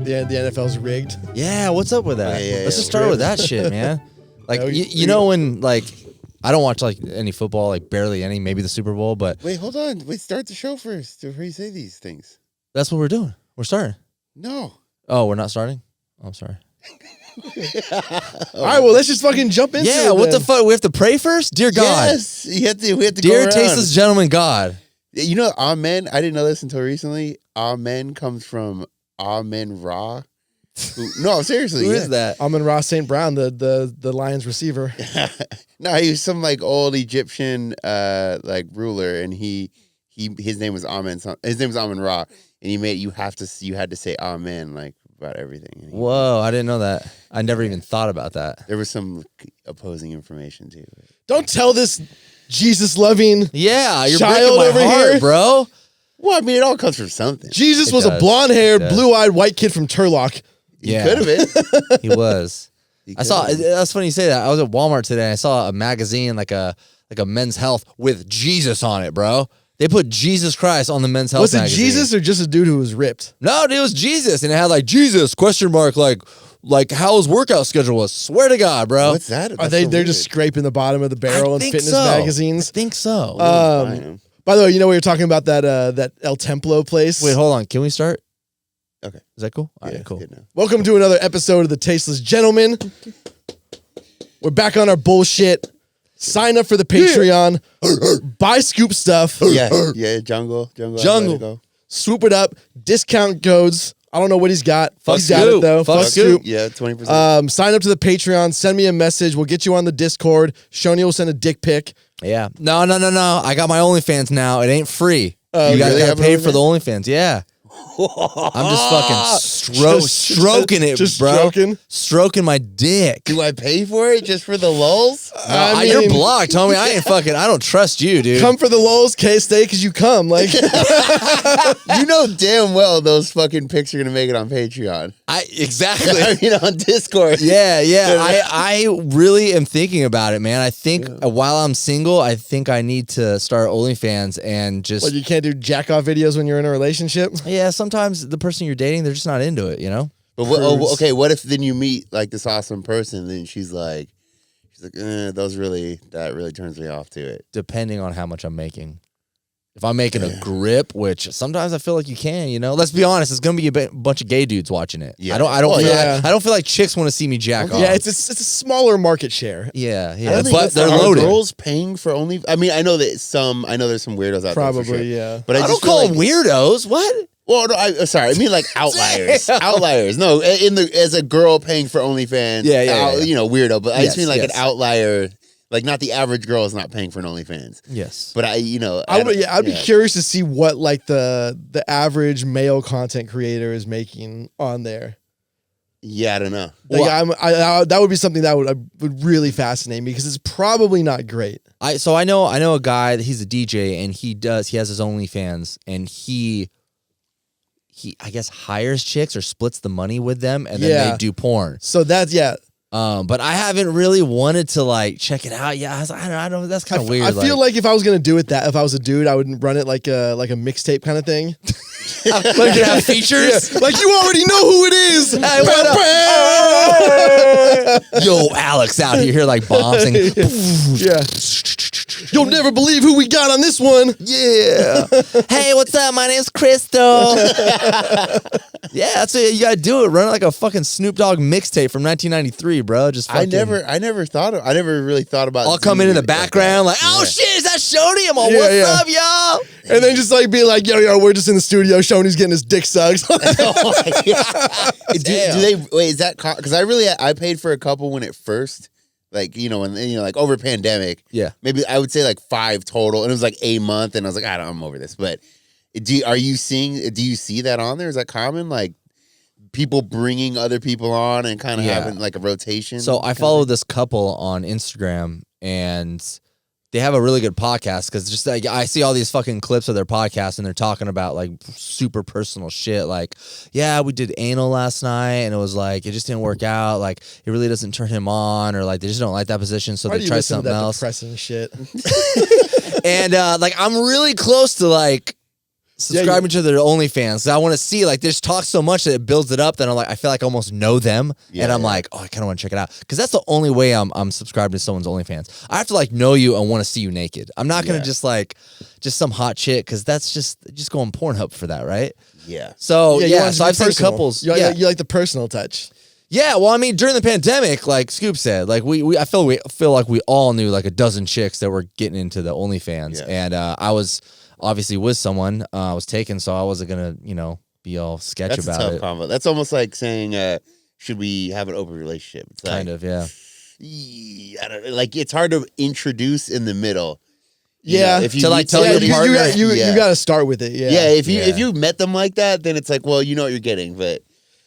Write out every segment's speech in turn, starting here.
the NFL's rigged. Yeah, what's up with that? Let's just start with that shit, man. Like, No, you know when, like, I don't watch, like, any football, like, barely any, maybe the Super Bowl, but... Wait, hold on. Wait, start the show first before you say these things. That's what we're doing. We're starting. No. Oh, we're not starting? Oh, I'm sorry. All right, well, let's just fucking jump into it. Yeah, what the fuck? We have to pray first? Dear God. Yes, we have to Dear go around. tasteless gentleman God. You know, Amen, I didn't know this until recently. Amen comes from Amen Ra. No, seriously. Who is that? Amon-Ra St. Brown, the Lions receiver. No, he was some like old Egyptian like ruler, and his name was Amen. His name was Amen Ra, and you had to say Amen like about everything. Whoa, I didn't know that. I never even thought about that. There was some opposing information too. Don't tell this Jesus-loving Yeah, you're child breaking my over heart, here, bro. Well, I mean, it all comes from something. Jesus It was does. a blonde-haired, It does. blue-eyed white kid from Turlock. He Yeah. could have been. He was. He I saw. could have been. That's funny you say that. I was at Walmart today. And I saw a magazine like a Men's Health with Jesus on it, bro. They put Jesus Christ on the Men's Health. Was it magazine. Jesus or just a dude who was ripped? No, dude, it was Jesus, and it had like Jesus ? Like how his workout schedule was. Swear to God, bro. What's that? Are That's they? so They're weird. just scraping the bottom of the barrel in think fitness so. magazines. I think so. Fine. By the way, you know we were talking about that El Templo place. Wait, hold on. Can we start? Okay. Is that cool? All Yeah, right, cool. good now. Welcome to another episode of the Tasteless Gentleman. We're back on our bullshit. Sign up for the Patreon. Buy Scoop stuff. Yeah, jungle. Atletico. Swoop it up. Discount codes. I don't know what he's got. Fuck He's got it Scoop. though. Fuck Fuck Scoop. Scoop. Yeah, 20%. Sign up to the Patreon. Send me a message. We'll get you on the Discord. Shoney will send a dick pic. Yeah. No. I got my OnlyFans now. It ain't free. Oh, you guys really gotta have an pay for the OnlyFans. Yeah. I'm just fucking stroking it, just bro. Stroking my dick. Do I pay for it just for the lulz? You're mean- blocked, homie. I ain't fucking. I don't trust you, dude. Come for the lulz, stay because you come. Like You know damn well those fucking pics are gonna make it on Patreon. Exactly. I mean, on Discord. Yeah. I really am thinking about it, man. I think while I'm single, I think I need to start OnlyFans and just. well, you can't do jack off videos when you're in a relationship. Yeah, sometimes the person you're dating, they're just not into it, you know? But okay, what if then you meet like this awesome person, then she's like, that really turns me off to it. Depending on how much I'm making. If I'm making a grip, which sometimes I feel like you can, you know? Let's be honest, it's going to be a bunch of gay dudes watching it. Yeah. I don't feel like chicks want to see me jack off. Yeah, it's a smaller market share. Yeah. I don't think But they're are loaded. girls paying for only? I mean, I know there's some weirdos out there. For sure. Probably, yeah. But I just don't feel call like, them weirdos. What? Well, no, sorry, I mean like outliers. Outliers. No, as a girl paying for OnlyFans. Yeah. You know, weirdo. But I just mean like yes. an outlier. Like not the average girl is not paying for an OnlyFans. Yes. But I'd be curious to see what like the average male content creator is making on there. Yeah, I don't know. Like that would be something that would really fascinate me because it's probably not great. So I know a guy that he's a DJ and he has his OnlyFans and he I guess hires chicks or splits the money with them and then they do porn. So that's But I haven't really wanted to like check it out. Yeah, I don't. That's kind of weird. I feel like if I was gonna do it, if I was a dude, I would run it like a mixtape kind of thing. like you have features. Yeah, like you already know who it is. Hey, what up? Yo, Alex out here like bombs and Yeah. You'll never believe who we got on this one. yeah. Hey, what's up? My name's Crystal. Yeah, that's it. You gotta do it. Run it like a fucking Snoop Dogg mixtape from 1993, bro. Just fucking, I never really thought about. I'll come in the background like, oh shit, is that Shoney? I'm all, what's up, y'all? And then just like be like, yo, we're just in the studio. Shoney's getting his dick sucked. Oh my God. do they wait? Is that because I paid for a couple when it first, like like over pandemic. Yeah, maybe I would say like 5 total, and it was like a month, and I was like, I'm over this. But do you see that on there? Is that common? Like people bringing other people on and kind of having like a rotation. So I follow this couple on Instagram and they have a really good podcast because just like I see all these fucking clips of their podcast and they're talking about like super personal shit. Like, yeah, we did anal last night and it was like, it just didn't work out. Like it really doesn't turn him on or like they just don't like that position. So they try something else. Depressing shit. And like, I'm really close to like subscribing to their OnlyFans. I want to see, like, they just talk so much that it builds it up that I'm like, I feel like I almost know them. And I'm like, oh, I kind of want to check it out. Because that's the only way I'm subscribing to someone's OnlyFans. I have to, like, know you and want to see you naked. I'm not going to just, like, just some hot chick, because that's just going Pornhub for that, right? Yeah. So, so I've seen personal. couples. You like the personal touch. Yeah, well, I mean, during the pandemic, like Scoop said, like I feel like we all knew like a dozen chicks that were getting into the OnlyFans, and I was obviously with someone. I was taken, so I wasn't gonna, be all sketch That's about a tough it. combo. That's almost like saying, should we have an open relationship? It's Kind of, yeah. I don't like. It's hard to introduce in the middle. Yeah, if you to, like, meet tell your somebody- partner- you got to start with it. Yeah, Yeah, if you met them like that, then it's like, well, you know what you're getting, but.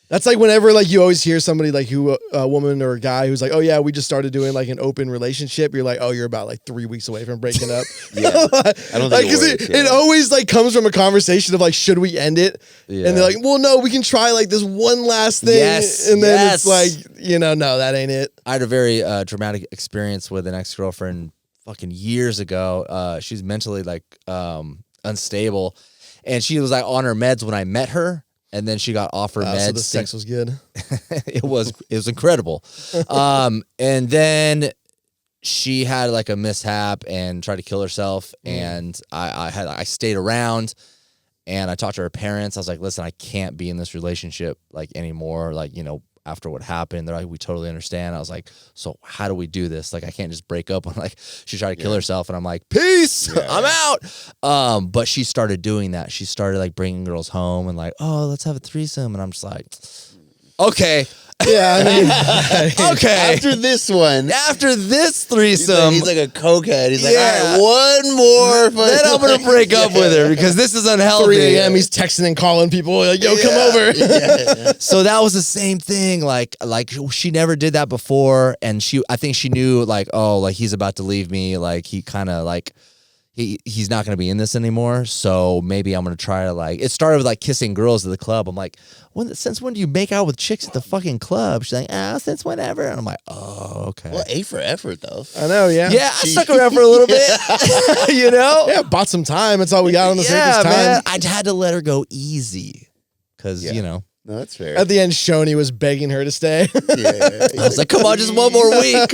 That's like whenever like you always hear somebody like a woman or a guy who's like, oh yeah, we just started doing like an open relationship. You're like, oh, you're about like 3 weeks away from breaking up. Yeah, I don't think it always like comes from a conversation of like, should we end it? Yeah. And they're like, well, no, we can try like this one last thing. Yes, and then yes. it's like, no, that ain't it. I had a very dramatic experience with an ex-girlfriend fucking years ago. She's mentally like unstable, and she was like on her meds when I met her. And then she got off her meds. So the sex was good. It was incredible. And then she had like a mishap and tried to kill herself. And I stayed around, and I talked to her parents. I was like, listen, I can't be in this relationship like anymore. Like, after what happened, they're like, we totally understand. I was like, so how do we do this? Like, I can't just break up. Like, she tried to kill herself, and I'm like, peace, I'm out. But she started doing that. She started like bringing girls home and like, oh, let's have a threesome. And I'm just like, okay. Yeah, I mean, Okay. After this one, After this threesome, he's like a cokehead. He's like, Yeah. all right, one more. then I'm gonna break up with her because this is unhealthy. 3 a.m. He's texting and calling people like, yo, come over. So that was the same thing. Like she never did that before, and I think she knew like, oh, like he's about to leave me. Like he kind of like. He's not going to be in this anymore, so maybe I'm going to try to like. It started with like kissing girls at the club. I'm like, since when do you make out with chicks at the fucking club? She's like, since whenever. And I'm like, oh, okay. Well, A for effort though. I know, yeah. Yeah, I stuck around for a little bit. Yeah, bought some time. That's all we got on the surface time. Man, I had to let her go easy because No, that's fair. At the end, Schoeny was begging her to stay. Yeah. I was like, come on, just one more week.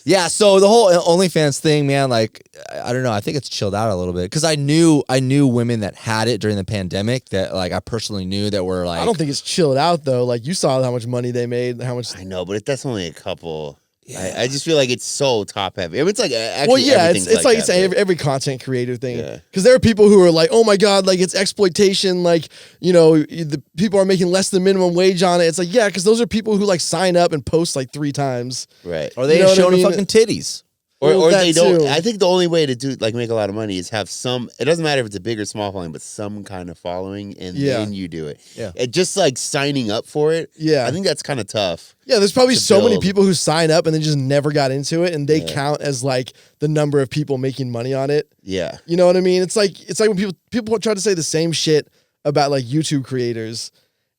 Yeah, so the whole OnlyFans thing, man, like, I don't know. I think it's chilled out a little bit because I knew women that had it during the pandemic that, like, I personally knew that were like. I don't think it's chilled out though. Like you saw how much money they made, how much. I know, but that's only a couple. Yeah. I just feel like it's so top heavy. I mean, it's like actually Well, yeah, it's everything's like that, it's but- every content creator thing. Yeah. Because there are people who are like, oh my god, like it's exploitation. Like the people are making less than minimum wage on it. It's like because those are people who like sign up and post like 3 times. right. Or they You know ain't what I showing mean? fucking titties. Or that they don't. too. I think the only way to do like make a lot of money is have some. It doesn't matter if it's a big or small following, but some kind of following, and then you do it. Yeah. And just like signing up for it. Yeah. I think that's kind of tough. Yeah, there's probably To so many build. people who sign up and then just never got into it, and they count as like the number of people making money on it. Yeah. You know what I mean? It's like when people try to say the same shit about like YouTube creators,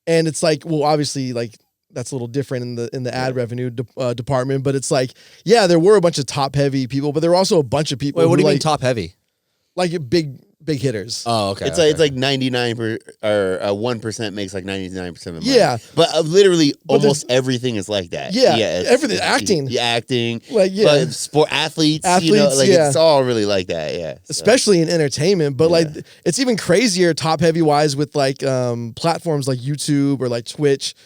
and it's like, well, obviously, like that's a little different in the ad revenue department, but it's like, yeah, there were a bunch of top heavy people, but there were also a bunch of people. Wait, what do you mean like, top heavy? Like big hitters. Oh, okay. It's like 99 or 1% makes like 99% of the money. Yeah. But literally almost everything is like that. Yeah, it's- everything. Acting. Yeah, acting. Like, yeah. But sport athletes, like yeah. it's all really like that. Yeah. So, Especially in entertainment, but like it's even crazier top heavy wise with like platforms like YouTube or like Twitch,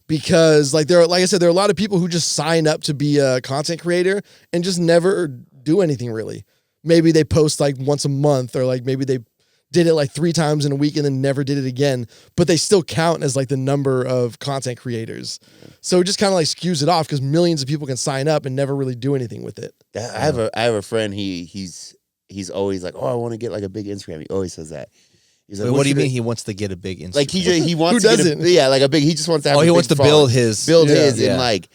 because like like I said, there are a lot of people who just sign up to be a content creator and just never do anything really. Maybe they post like once a month, or like maybe they did it like 3 times in a week and then never did it again, but they still count as like the number of content creators. So it just kind of like skews it off because millions of people can sign up and never really do anything with it. I have a friend. He's always like, oh, I want to get like a big Instagram. He always says that. He's like, Wait, what do you should mean I-" he wants to get a big Instagram? Like he wants Who to doesn't? get like a big. He just wants to have. Oh, a he big wants to following. build his and yeah. like.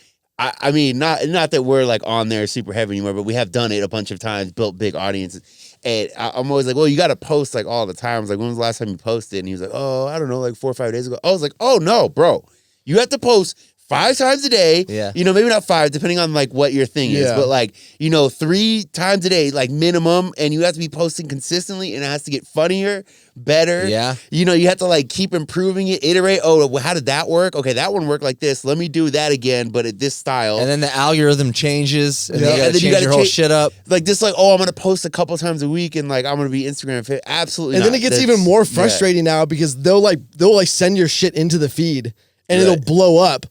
I mean, not that we're like on there super heavy anymore, but we have done it a bunch of times, built big audiences. And I'm always like, well, you got to post like all the time. I was like, when was the last time you posted? And he was like, oh, I don't know, like 4 or 5 days ago. I was like, oh no, bro, you have to post 5 times a day. Yeah. You know, maybe not 5, depending on like what your thing is, Yeah. but like, you know, 3 times a day, like minimum, and you have to be posting consistently, and it has to get funnier, better. Yeah. You know, you have to like keep improving it, iterate. Oh, well, how did that work? Okay, that one worked like this. Let me do that again, but at this style. And then the algorithm changes, and Yeah. then you And gotta then you change gotta your whole change- shit up. like this, like, oh, I'm gonna post a couple times a week, and like I'm gonna be Instagram fit. Absolutely. And then not. it gets That's- even more yeah. frustrating now because they'll send your shit into the feed and Right. it'll blow up.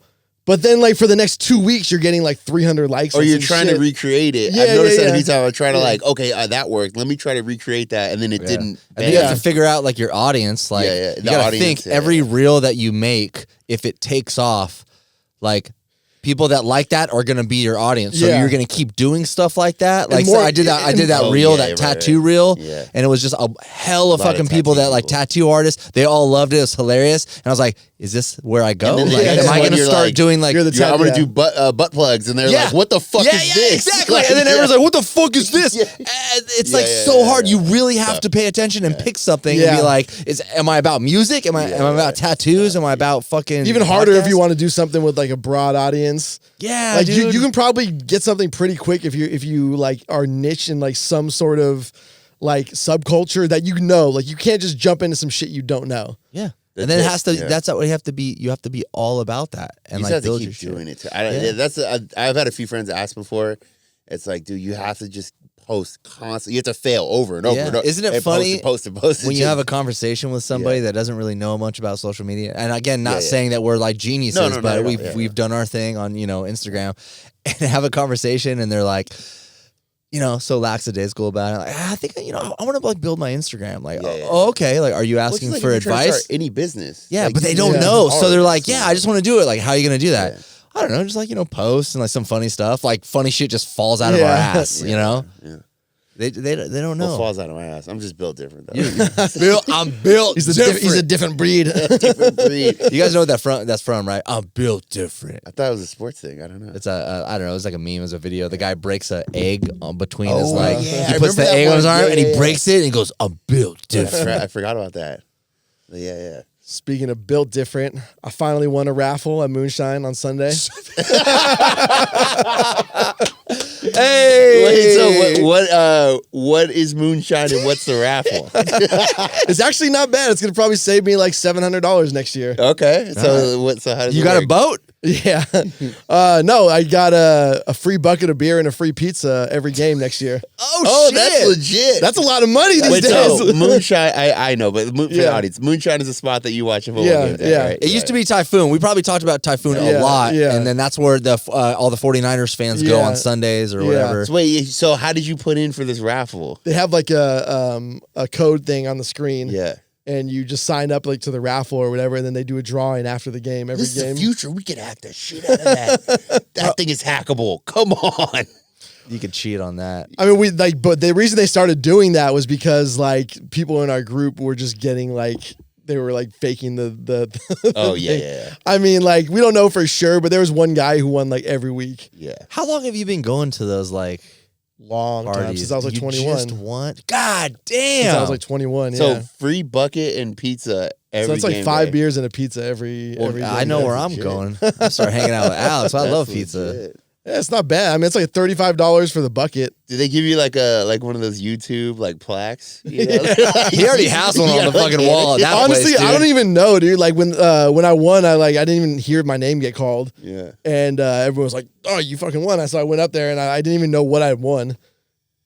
But then like for the next 2 weeks, you're getting like 300 likes. Or on you're some trying shit. to recreate it. Yeah, I've noticed yeah, that yeah. anytime I try to Yeah. like, okay, that worked. Let me try to recreate that, and then it didn't. And then you have to figure out like your audience. Like Yeah, you the gotta audience, think yeah, every yeah. reel that you make, if it takes off, like people that like that are gonna be your audience. So Yeah. you're gonna keep doing stuff like that. And Like more- so I did that Oh, reel, yeah, that right, tattoo right. reel, Yeah. and it was just a hell of Lot of fucking people tattoo that like people. tattoo artists. They all loved it. It was hilarious, and I was like, "Is this where I go? And then Like, the am next I one, gonna you're start like, doing like?" you're the I'm gonna yeah. do butt plugs, and they're like, "What the fuck yeah, is yeah, this?" exactly. Like, And then everyone's yeah. like, "What the fuck is this?" Yeah. And it's Yeah, like yeah, so yeah, hard. yeah. You really have to pay attention and pick something and Yeah. be like, am I about music? Am I about tattoos? Am I about fucking Even harder if you podcasts? want to do something with like a broad audience. Yeah, Like dude. you can probably get something pretty quick if you like are niche in like some sort of like subculture that you know. Like you can't just jump into some shit you don't know. Yeah. That's And then it it, has to. yeah. That's how you have to be. You have to be all about that and You like just have to build keep your shit. doing it. Yeah. I've had a few friends ask before. It's like, dude, you have to just post constantly. You have to fail over and over. Yeah. And over. Isn't it And funny post it. When you have a conversation with somebody that doesn't really know much about social media, and again, not Yeah, yeah. saying that we're like geniuses, No, not but at all. we've Yeah, we've done our thing on Instagram, and have a conversation, and they're like, so lackadaisical about it. Like, I think I want to like build my Instagram. Like, Yeah, yeah. oh, okay. Like, are you asking for advice? Any business? Yeah, Like, but they you don't know, know, it's so they're hard. like, yeah, I just want to do it. Like, how are you gonna do that? Yeah. I don't know, just like post and like some funny stuff. Like funny shit just falls out of our Yeah. ass. Yeah. They don't know. What falls out of my ass? I'm just built different though. I'm built. He's different. a different breed. Different breed. You guys know what that's from, right? I'm built different. I thought it was a sports thing. I don't know. It's I don't know. It's like a meme. It's a video. The guy breaks an egg on between his Oh, like. yeah, He I puts remember the that egg on his one. arm Yeah, and he yeah, breaks it and he goes, "I'm built different." I forgot about that. Yeah. Speaking of built different, I finally won a raffle at Moonshine on Sunday. Hey. Wait, so what is moonshine and what's the raffle? It's actually not bad. It's gonna probably save me like $700 next year. Okay. So how does You it got work? a boat? Yeah. No, I got a free bucket of beer and a free pizza every game next year. Oh, shit. that's legit. That's a lot of money these Wait, days. so moonshine, I know, but for the Yeah. audience, moonshine is a spot that you watch a football Yeah, game at, yeah. right? It used to be Typhoon. We probably talked about Typhoon a Yeah, lot, yeah. and then that's where the all the 49ers fans go Yeah. on Sundays or Yeah. whatever. So wait, so how did you put in for this raffle? They have like a code thing on the screen. Yeah. And you just sign up like to the raffle or whatever, and then they do a drawing after the game every This is game. the future. We could hack the shit out of that. That thing is hackable. Come on. You could cheat on that. I mean, but the reason they started doing that was because like people in our group were just getting like they were like faking the Oh yeah, thing. yeah, I mean, like we don't know for sure, but there was one guy who won like every week. yeah. How long have you been going to those like Long time parties? since I was like You 21. Just want? God damn. Since I was like 21. So Yeah. free bucket and pizza every So that's like game 5 day. beers and a pizza every. Well, every I game know day. where I'm legit. going. I start hanging out with Alex. I love That's pizza. legit. Yeah, it's not bad. I mean, it's like $35 for the bucket. Do they give you like one of those YouTube like plaques? You know? He already has one on the fucking wall at that Honestly, place, I dude. don't even know, dude. Like when I won, I didn't even hear my name get called, Yeah. and everyone was like, "Oh, you fucking won!" So I went up there and I didn't even know what I won.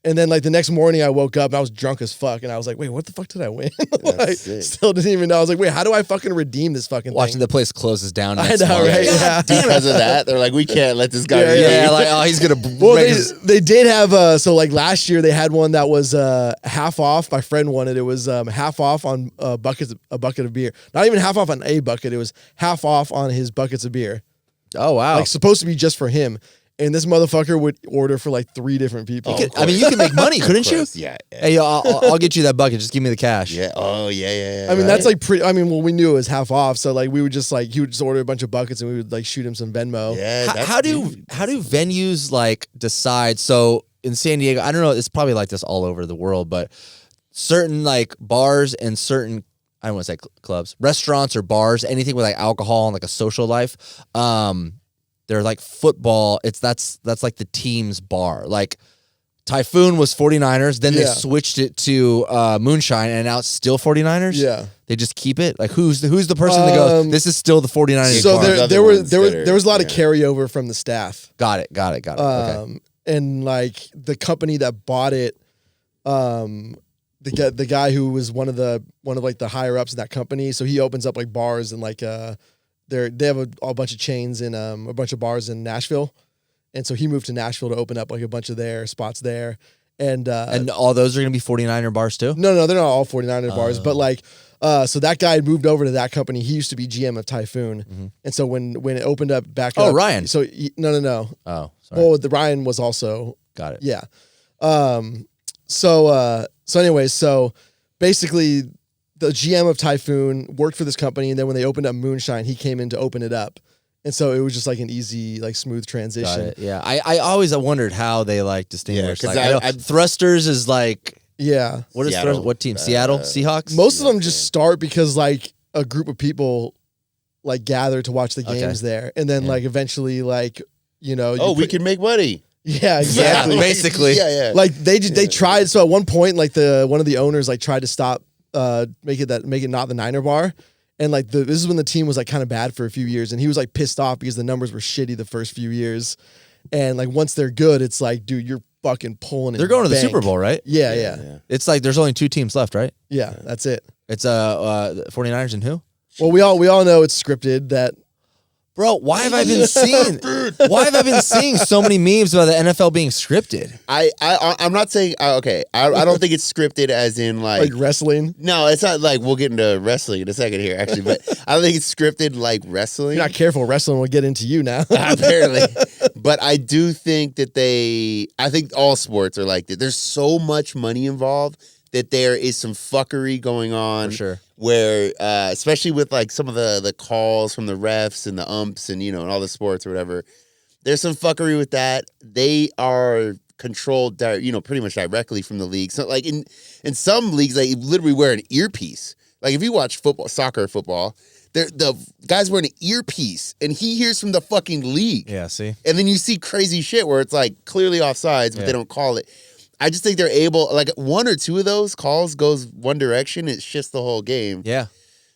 And then like the next morning, I woke up and I was drunk as fuck, and I was like, "Wait, what the fuck did I win?" Like, sick. still didn't even know. I was like, "Wait, how do I fucking redeem this fucking Watching thing?" the place closes down. I next know, month. right? Yeah. Because of that, they're like, we can't let this guy. Yeah, redeem. Yeah, like, oh, he's gonna Well, break his- they did have so like last year they had one that was half off. My friend wanted it was half off on a bucket of beer. Not even half off on a bucket. It was half off on his buckets of beer. Oh wow. Like supposed to be just for him. And this motherfucker would order for like 3 different people. I mean, you can make money, couldn't you? Yeah. Hey, I'll get you that bucket. Just give me the cash. Yeah. Oh yeah. I mean, right. that's like pretty. I mean, well, we knew it was half off, so like we would just like he would just order a bunch of buckets and we would like shoot him some Venmo. Yeah. How do venues like decide? So in San Diego, I don't know. It's probably like this all over the world, but certain like bars and certain I don't want to say clubs, restaurants or bars, anything with like alcohol and like a social life. they're like football. That's like the team's bar. Like Typhoon was 49ers, then they switched it to Moonshine, and now it's still 49ers. Yeah. They just keep it? Like who's the person that goes, this is still the 49ers So bar? there was a lot of carryover from the staff. Got it. Okay. And like the company that bought it, the guy who was one of like the higher ups in that company, so he opens up like bars and like they have a bunch of chains in a bunch of bars in Nashville. And so he moved to Nashville to open up like a bunch of their spots there. And all those are going to be 49er bars too? No, they're not all 49er bars. But like, so that guy moved over to that company. He used to be GM of Typhoon. Mm-hmm. And so when it opened up back up. Oh, Ryan. So no. Oh, sorry. Well, the Ryan was also. Got it. Yeah. So anyway, so basically the GM of Typhoon worked for this company. And then when they opened up Moonshine, he came in to open it up. And so it was just like an easy, like smooth transition. Got it. Yeah, I always wondered how they like distinguish. Yeah, like, I know Thrusters is like what is Seattle. what team? Seattle Seahawks. Most of them just start because like a group of people like gather to watch the games there, and then like eventually like we can make money. Yeah, exactly. Yeah, basically. Yeah. Like they tried. So at one point, like one of the owners like tried to stop make it not the Niner bar. And like this is when the team was like kind of bad for a few years, and he was like pissed off because the numbers were shitty the first few years, and like once they're good, it's like, dude, you're fucking pulling. They're going to the Super Bowl, right? Yeah. It's like there's only 2 teams left, right? Yeah, that's it. It's 49ers and who? Well, we all know it's scripted. That Bro, why have I been seeing so many memes about the NFL being scripted? I'm not saying okay. I don't think it's scripted as in like wrestling. No, it's not like we'll get into wrestling in a second here, actually. But I don't think it's scripted like wrestling. You're not careful. Wrestling will get into you now. Apparently. But I do think that I think all sports are like that. There's so much money involved that there is some fuckery going on. For sure. Where, especially with like some of the calls from the refs and the umps and, and all the sports or whatever, there's some fuckery with that. They are controlled, pretty much directly from the league. So like in some leagues, they literally wear an earpiece. Like if you watch soccer football, the guy's wearing an earpiece and he hears from the fucking league. Yeah, see? And then you see crazy shit where it's like clearly offsides, but they don't call it. I just think they're able, like 1 or 2 of those calls goes one direction, it shifts the whole game. Yeah.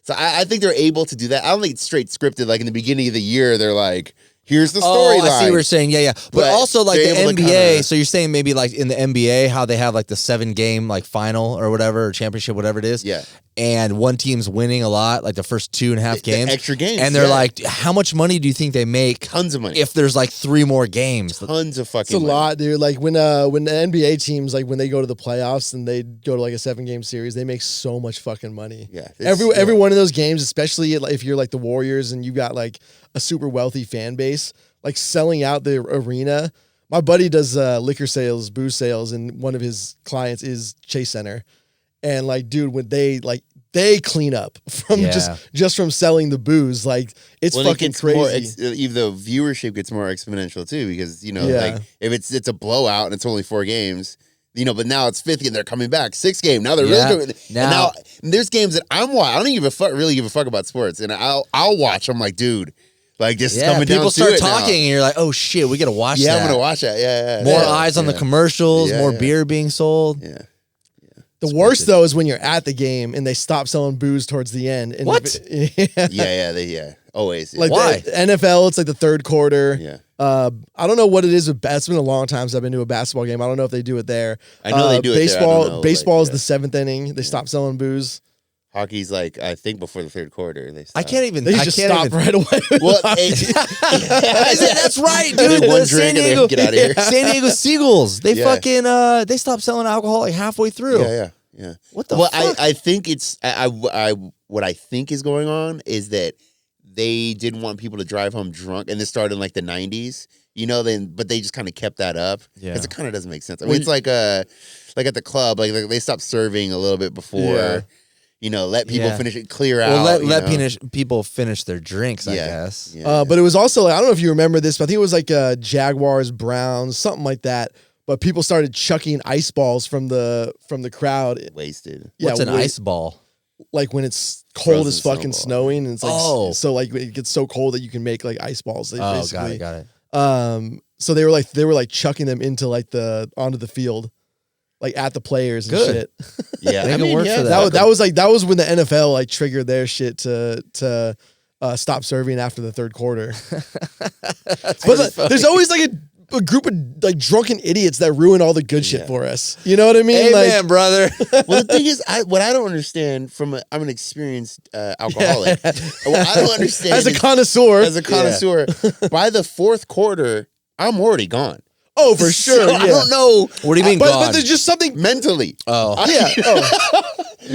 So I think they're able to do that. I don't think it's straight scripted. Like in the beginning of the year, they're like, here's the storyline. Oh, I see what you're saying. Yeah. But also like the NBA, so you're saying maybe like in the NBA, how they have like the 7-game like final or whatever, or championship, whatever it is. Yeah. And one team's winning a lot, like the first 2.5 games. The extra games. And they're like, how much money do you think they make? Tons of money. If there's like 3 more games. Tons of fucking It's a lot, dude. Like when the NBA teams, like when they go to the playoffs and they go to like a 7-game series, they make so much fucking money. Yeah. Every one of those games, especially if you're like the Warriors and you got like a super wealthy fan base, like selling out the arena. My buddy does liquor sales, booze sales, and one of his clients is Chase Center. And like, dude, when they clean up from just from selling the booze, like it's fucking crazy. The viewership gets more exponential too, because like if it's a blowout and it's only 4 games, but now it's 50 and they're coming back 6 game. Now they're really doing. Now there's games that I'm watching. I don't even really give a fuck about sports, and I'll watch. I'm like, dude. Like this is coming down to it. People start talking and you're like, oh shit, we gotta watch that. Yeah, I'm gonna watch that. Yeah. More eyes on the commercials, more beer being sold. Yeah. The worst though is when you're at the game and they stop selling booze towards the end. And what? Always. Like why? The NFL, it's like the third quarter. Yeah. I don't know what it is with it's been a long time since I've been to a basketball game. I don't know if they do it there. I know they do baseball, it there. Baseball is the 7th inning. They stop selling booze. Hockey's like, I think before the third quarter. They stop. I can't even. They just stop right away. Well, that's right, dude. One drink and they get out of here. San Diego Seagulls. They fucking they stopped selling alcohol like halfway through. Yeah. What the fuck? I think it's what I think is going on is that they didn't want people to drive home drunk, and this started in like the 90s. But they just kind of kept that up because it kind of doesn't make sense. I mean, it's like at the club, like they stopped serving a little bit before. Let people finish it, clear out. Well, let people finish their drinks, I guess. But it was also, I don't know if you remember this, but I think it was like Jaguars, Browns, something like that. But people started chucking ice balls from the crowd. Wasted. What's an ice ball? Like when it's cold Frozen as fucking snowball. snowing, and it's like so like it gets so cold that you can make like ice balls. Basically. Got it. So they were like chucking them into like onto the field, like at the players and shit. Yeah, They can work for that. That was when the NFL like triggered their shit to stop serving after the third quarter. But there's always like a group of like drunken idiots that ruin all the good shit for us. You know what I mean? Amen, brother. Well, the thing is, what I don't understand I'm an experienced alcoholic. What I don't understand as a connoisseur, by the fourth quarter, I'm already gone. Oh, for sure. So I don't know. What do you mean but gone? there's just something mentally. Oh.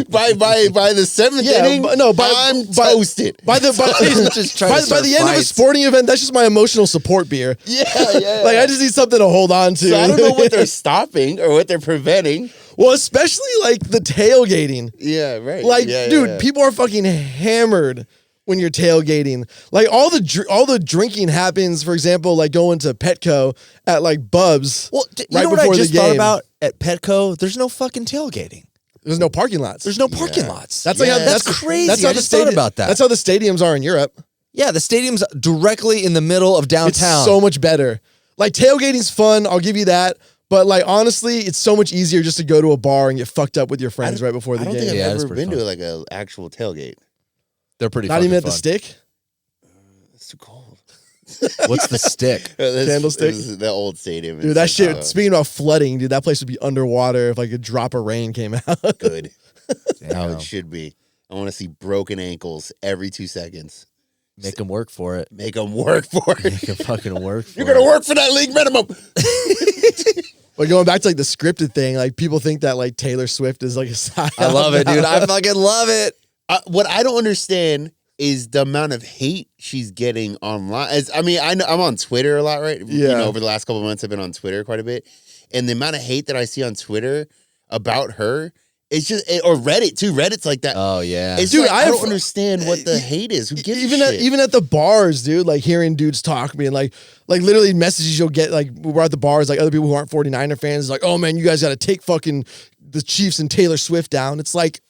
By the seventh inning, I'm toasted. By the end of a sporting event, that's just my emotional support beer. Yeah. Like I just need something to hold on to. So I don't know what they're stopping or what they're preventing. Well, especially like the tailgating. Yeah, right. Like, dude, yeah. people are fucking hammered when you're tailgating. Like all the drinking happens, for example, like going to Petco at like Bub's. Well, you right know what I before just the thought game. about at Petco? There's no fucking tailgating. There's no parking lots. There's no parking lots. That's like how, that's crazy. That's how I just thought about that. That's how the stadiums are in Europe. Yeah, the stadium's directly in the middle of downtown. It's so much better. Like tailgating's fun, I'll give you that. But like honestly, it's so much easier just to go to a bar and get fucked up with your friends right before the I don't game. think I've that's ever pretty been fun. to like an actual tailgate. They're pretty Not fucking even at fun. the stick. It's too cold. What's the stick? Candlestick? This is the old stadium. Dude, that shit, speaking about flooding, dude, that place would be underwater if like a drop of rain came out. Good. How Damn. it should be. I want to see broken ankles every 2 seconds. Make them work for it. Make them work for it. Make them fucking work for You're going to it. work for that league minimum. But going back to like the scripted thing, like people think that like Taylor Swift is like a side. I love it, dude. I fucking love it. What I don't understand is the amount of hate she's getting online. I know I'm on Twitter a lot, right? Yeah. You know, over the last couple of months, I've been on Twitter quite a bit. And the amount of hate that I see on Twitter about her, it's just, or Reddit too. Reddit's like that. Oh, yeah. It's Dude, like, I I don't have- understand what the hate is. Who gives even a shit? even at the bars, dude, like hearing dudes talk, being like literally messages you'll get, like we're at the bars, like other people who aren't 49er fans, like, oh man, you guys got to take fucking the Chiefs and Taylor Swift down. It's like,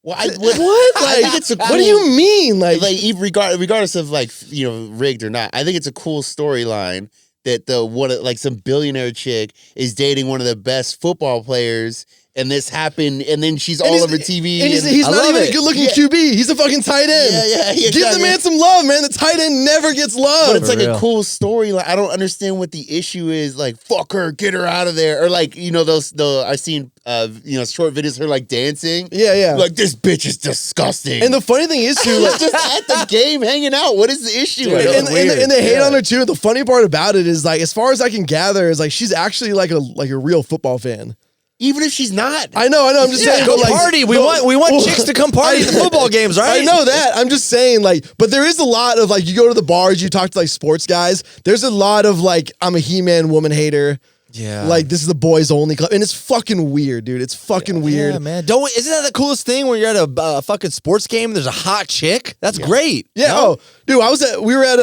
Well, what? I Like, think it's a what do you mean? Like regardless of like, you know, rigged or not, I think it's a cool storyline that some billionaire chick is dating one of the best football players, and this happened, and then she's all over TV. And he's I not love even it. a good-looking Yeah. QB. He's a fucking tight end. Yeah, Give the exactly. man some love, man. The tight end never gets love. But it's For like real. a cool story. Like I don't understand what the issue is. Like fuck her, get her out of there, or like you know I've seen short videos of her like dancing. Yeah. Like this bitch is disgusting. And the funny thing is too, like, just at the game hanging out. What is the issue? Dude, and they hate Yeah. on her too. The funny part about it is like, as far as I can gather, is like she's actually like a real football fan. Even if she's not. I know. I'm just saying. Go but, like, party. We want chicks to come party at the football games, right? I know that. I'm just saying, like, but there is a lot of like, you go to the bars, you talk to like sports guys. There's a lot of like, I'm a He-Man woman hater. Yeah. Like, this is the boys only club, and it's fucking weird, dude. It's fucking weird. Yeah, man. Isn't that the coolest thing when you're at a fucking sports game and there's a hot chick? That's great. Yeah. No? Oh, dude, we were at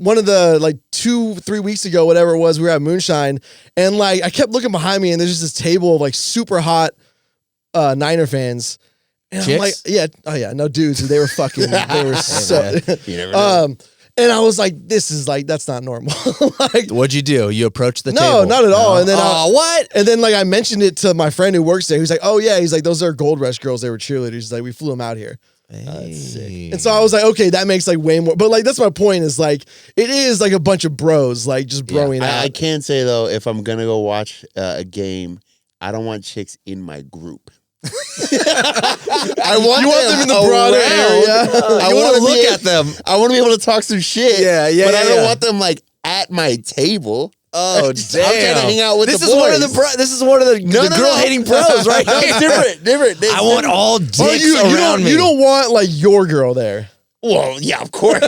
one of the like 2-3 weeks ago, whatever it was. We were at Moonshine, and like I kept looking behind me, and there's just this table of like super hot Niner fans. And Chicks? I'm like, yeah, oh yeah, no dudes. They were fucking. They were so. You never know. And I was like, this is like, that's not normal. Like, What'd you do? You approached the no, table? not at all. No. And then what? And then like I mentioned it to my friend who works there. He's like, oh yeah. He's like, those are Gold Rush girls. They were cheerleaders. He's like, we flew them out here. Hey. And so I was like, okay, that makes like way more. But like, that's my point, is like, it is like a bunch of bros, like just broing out. I can say though, if I'm gonna go watch a game, I don't want chicks in my group. I want You want them in the broader area. I You want want to to look at them. I want to be able to talk some shit. Yeah, But I don't yeah. want them like at my table. Oh, Damn. damn. I'm trying to hang out with this the is one of boys. this is one of the girl hating pros, right? No, it's different. I want all dicks Oh, you around don't, me. you don't want like your girl there. Well, yeah, of course.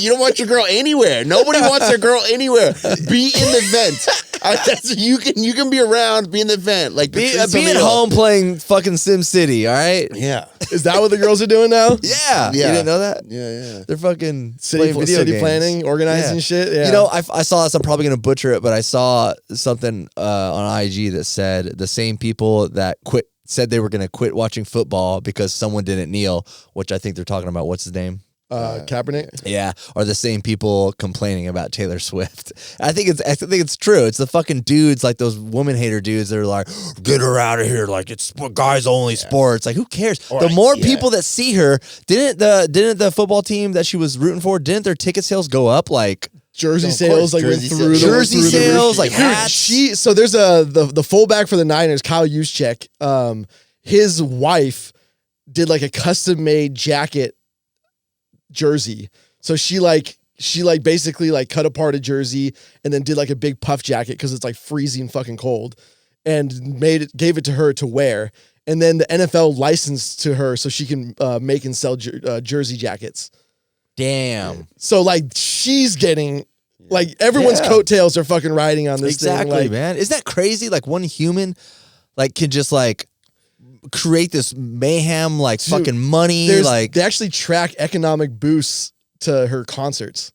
You don't want your girl anywhere. Nobody wants their girl anywhere. Be in the vent. You can be around, be in the vent. Like be Patrice at O'Neal. home playing fucking Sim City, all right? Yeah. Is that what the girls are doing now? Yeah. You didn't know that? Yeah. They're fucking City, playing video city games. planning, organizing Yeah. shit. Yeah. You know, I saw this. I'm probably going to butcher it, but I saw something on IG that said the same people that quit said they were going to quit watching football because someone didn't kneel, which I think they're talking about. What's his name? Kaepernick. Yeah, are the same people complaining about Taylor Swift. I think it's true. It's the fucking dudes, like those woman hater dudes that are like, get her out of here, like it's guys only sports. Like, who cares? The more people that see her, didn't the football team that she was rooting for, didn't their ticket sales go up? Like jersey sales, like went through jersey sales, like hats. So there's the fullback for the Niners, Kyle Juszczyk. His wife did like a custom made jacket jersey. So she basically like cut apart a jersey and then did like a big puff jacket because it's like freezing fucking cold, and gave it to her to wear. And then the NFL licensed to her so she can make and sell jersey jackets. Damn. So like she's getting like everyone's coattails are fucking riding on this thing. Exactly, man. Isn't that crazy? Like one human like can just like create this mayhem, like fucking money. Like they actually track economic boosts to her concerts.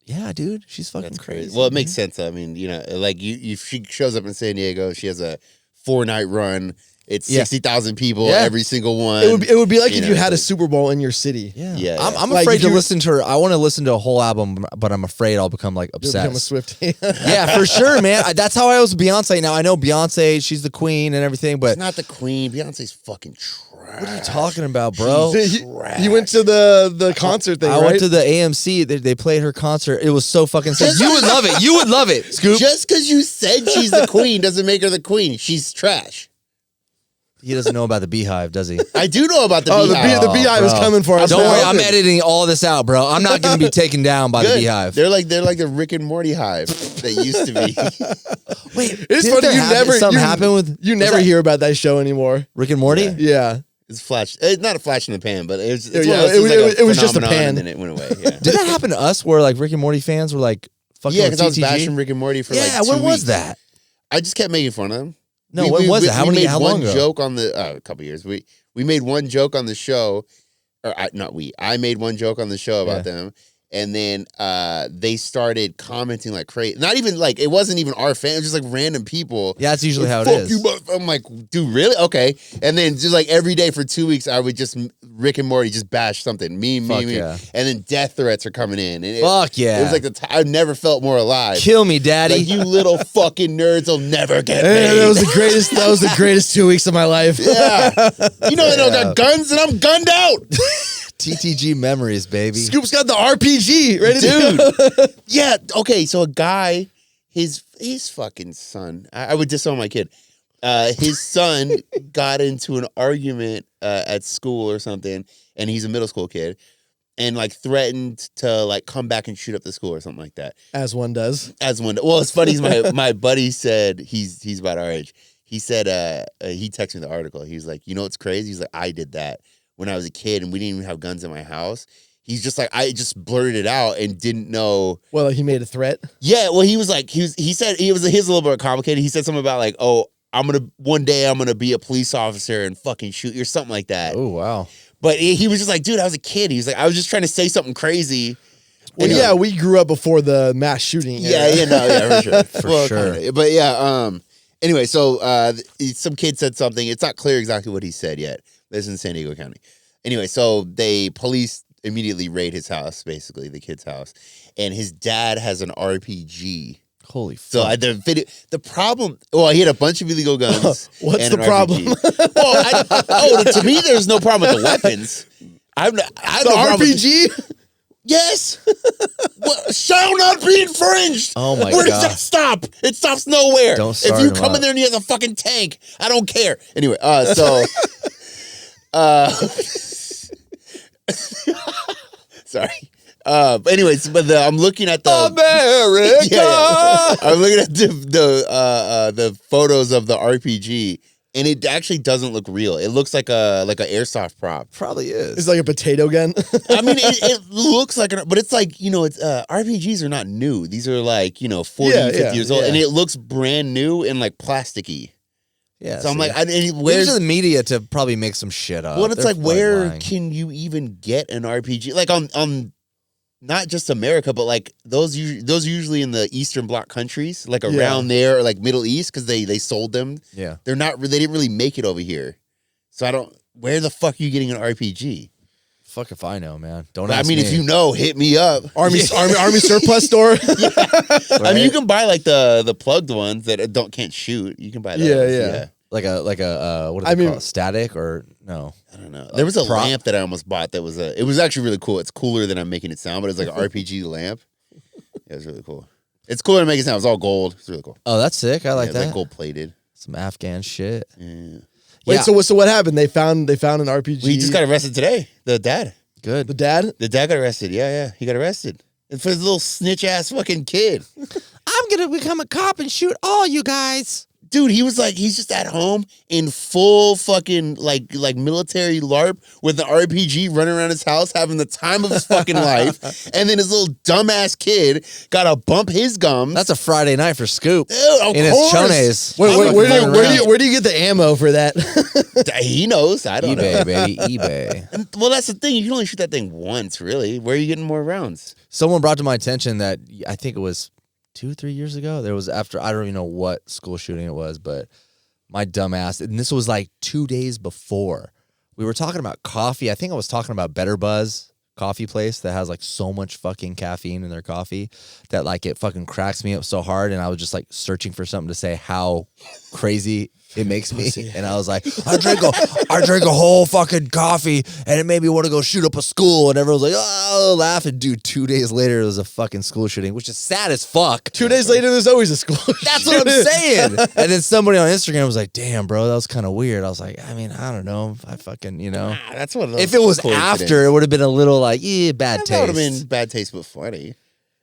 Yeah, dude, she's fucking crazy. Well, it makes sense. I mean, you know, like she shows up in San Diego, she has a 4-night run. It's 60,000 people, every single one. It would be like if you had a Super Bowl in your city. Yeah. I'm afraid to listen to her. I want to listen to a whole album, but I'm afraid I'll become like obsessed. Become a Swiftie. Yeah, for sure, man. That's how I was with Beyonce. Now I know Beyonce, she's the queen and everything, but she's not the queen. Beyonce's fucking trash. What are you talking about, bro? You went to the concert thing, I went to the AMC. They played her concert. It was so fucking sick. You would love it. You would love it, Scoop. Just because you said she's the queen doesn't make her the queen. She's trash. He doesn't know about the Beehive, does he? I do know about the Beehive. The Beehive is coming for us. Don't worry, I'm editing all this out, bro. I'm not going to be taken down by the Beehive. They're like the Rick and Morty hive that used to be. Wait, it's funny. You never hear about that show anymore. Rick and Morty? Yeah. It's flash. It's not a flash in the pan, but it was just a pan, and then it went away. Yeah. Did that happen to us? Where like Rick and Morty fans were like, fucking because I was bashing Rick and Morty for like 2 weeks. when was that? I just kept making fun of them. No, when was it? How long ago? Joke on the a couple years. We made one joke on the show, I made one joke on the show about them, and then they started commenting like crazy. Not even like it wasn't even our fans, just like random people. Yeah, that's usually how it is. You, I'm like, dude, really? Okay. And then just like every day for 2 weeks, I would just Rick and Morty just bash something, me, and then death threats are coming in. And it was like I've never felt more alive. Kill me, daddy. Like, you little fucking nerds will never get paid. That was the greatest. That was the greatest 2 weeks of my life. Yeah, you know they don't got guns, and I'm gunned out. TTG memories, baby. Scoop's got the RPG ready to go. Yeah, okay, so a guy, his fucking son, I would disown my kid. His son got into an argument at school or something, and he's a middle school kid, and like threatened to like come back and shoot up the school or something like that. As one does. Well, it's funny. My buddy said he's about our age. He said he texted me the article. He's like, you know what's crazy? He's like, I did that when I was a kid and we didn't even have guns in my house. He's just like, I just blurted it out and didn't know. Well, like he made a threat. Yeah. Well, he was like, he said his a little bit complicated. He said something about like, oh, one day I'm going to be a police officer and fucking shoot you or something like that. Oh, wow. But he was just like, dude, I was a kid. He was like, I was just trying to say something crazy. Well, yeah, we grew up before the mass shooting. Yeah, for sure. For sure. Kinda. But yeah, anyway, so some kid said something. It's not clear exactly what he said yet. This is in San Diego County. Anyway, so police immediately raid his house, basically the kid's house, and his dad has an RPG. Holy fuck! So the problem. Well, he had a bunch of illegal guns. What's the problem? Well, to me, there's no problem with the weapons. I have the RPG. Yes. Shall not be infringed. Oh my god! Where does that stop? It stops nowhere. Don't start if you come in there and he has a fucking tank, I don't care. Anyway, so. Sorry. Anyways, but I'm looking at the America. Yeah. I'm looking at the photos of the RPG, and it actually doesn't look real. It looks like an airsoft prop. Probably is. It's like a potato gun. I mean, it looks like but it's like, it's RPGs are not new. These are like 40, 50 years old, and it looks brand new and like plasticky. Yeah, so I'm like, where's the media to probably make some shit up? Well, it's like, where can you even get an RPG? Like on not just America, but like those usually in the Eastern Bloc countries, like around there, or like Middle East, because they sold them. Yeah, they didn't really make it over here. So I don't. Where the fuck are you getting an RPG? Fuck if I know, man. Don't I ask mean, me. if you know, hit me up. Army surplus store. I mean, you can buy like the plugged ones that can't shoot. You can buy those. Yeah. Like a what do they call it? Static or no? I don't know. There was a lamp that I almost bought that was it was actually really cool. It's cooler than I'm making it sound, but it's like an RPG lamp. It was really cool. It's cooler to make it sound. It's all gold. It's really cool. Oh, that's sick. I like that. It's like gold plated. Some Afghan shit. Yeah. Wait, so what happened? They found an RPG. We just got arrested today. The dad. Good. The dad? The dad got arrested. Yeah. He got arrested. And for his little snitch ass fucking kid. I'm gonna become a cop and shoot all you guys. Dude, he was like, he's just at home in full fucking like military LARP with an RPG running around his house having the time of his fucking life. And then his little dumbass kid got to bump his gums. That's a Friday night for Scoop. Dude, of in course. his chones. Where do you get the ammo for that? He knows. I don't know. eBay, baby. eBay. Well, that's the thing. You can only shoot that thing once, really. Where are you getting more rounds? Someone brought to my attention that I think it was 2-3 years ago. There was I don't even know what school shooting it was, but my dumbass, and this was like 2 days before. We were talking about coffee. I think I was talking about Better Buzz coffee place that has like so much fucking caffeine in their coffee that like it fucking cracks me up so hard. And I was just like searching for something to say how crazy it makes me. And I was like, I drank a whole fucking coffee and it made me want to go shoot up a school. And everyone was like, oh, laughing. Dude, 2 days later, it was a fucking school shooting, which is sad as fuck. 2 days later, there's always a school That's what I'm saying. And then somebody on Instagram was like, damn, bro, that was kind of weird. I was like, I mean, I don't know. I fucking, That's one of those. If it was after, it would have been a little like, bad taste. That would have been bad taste, but funny.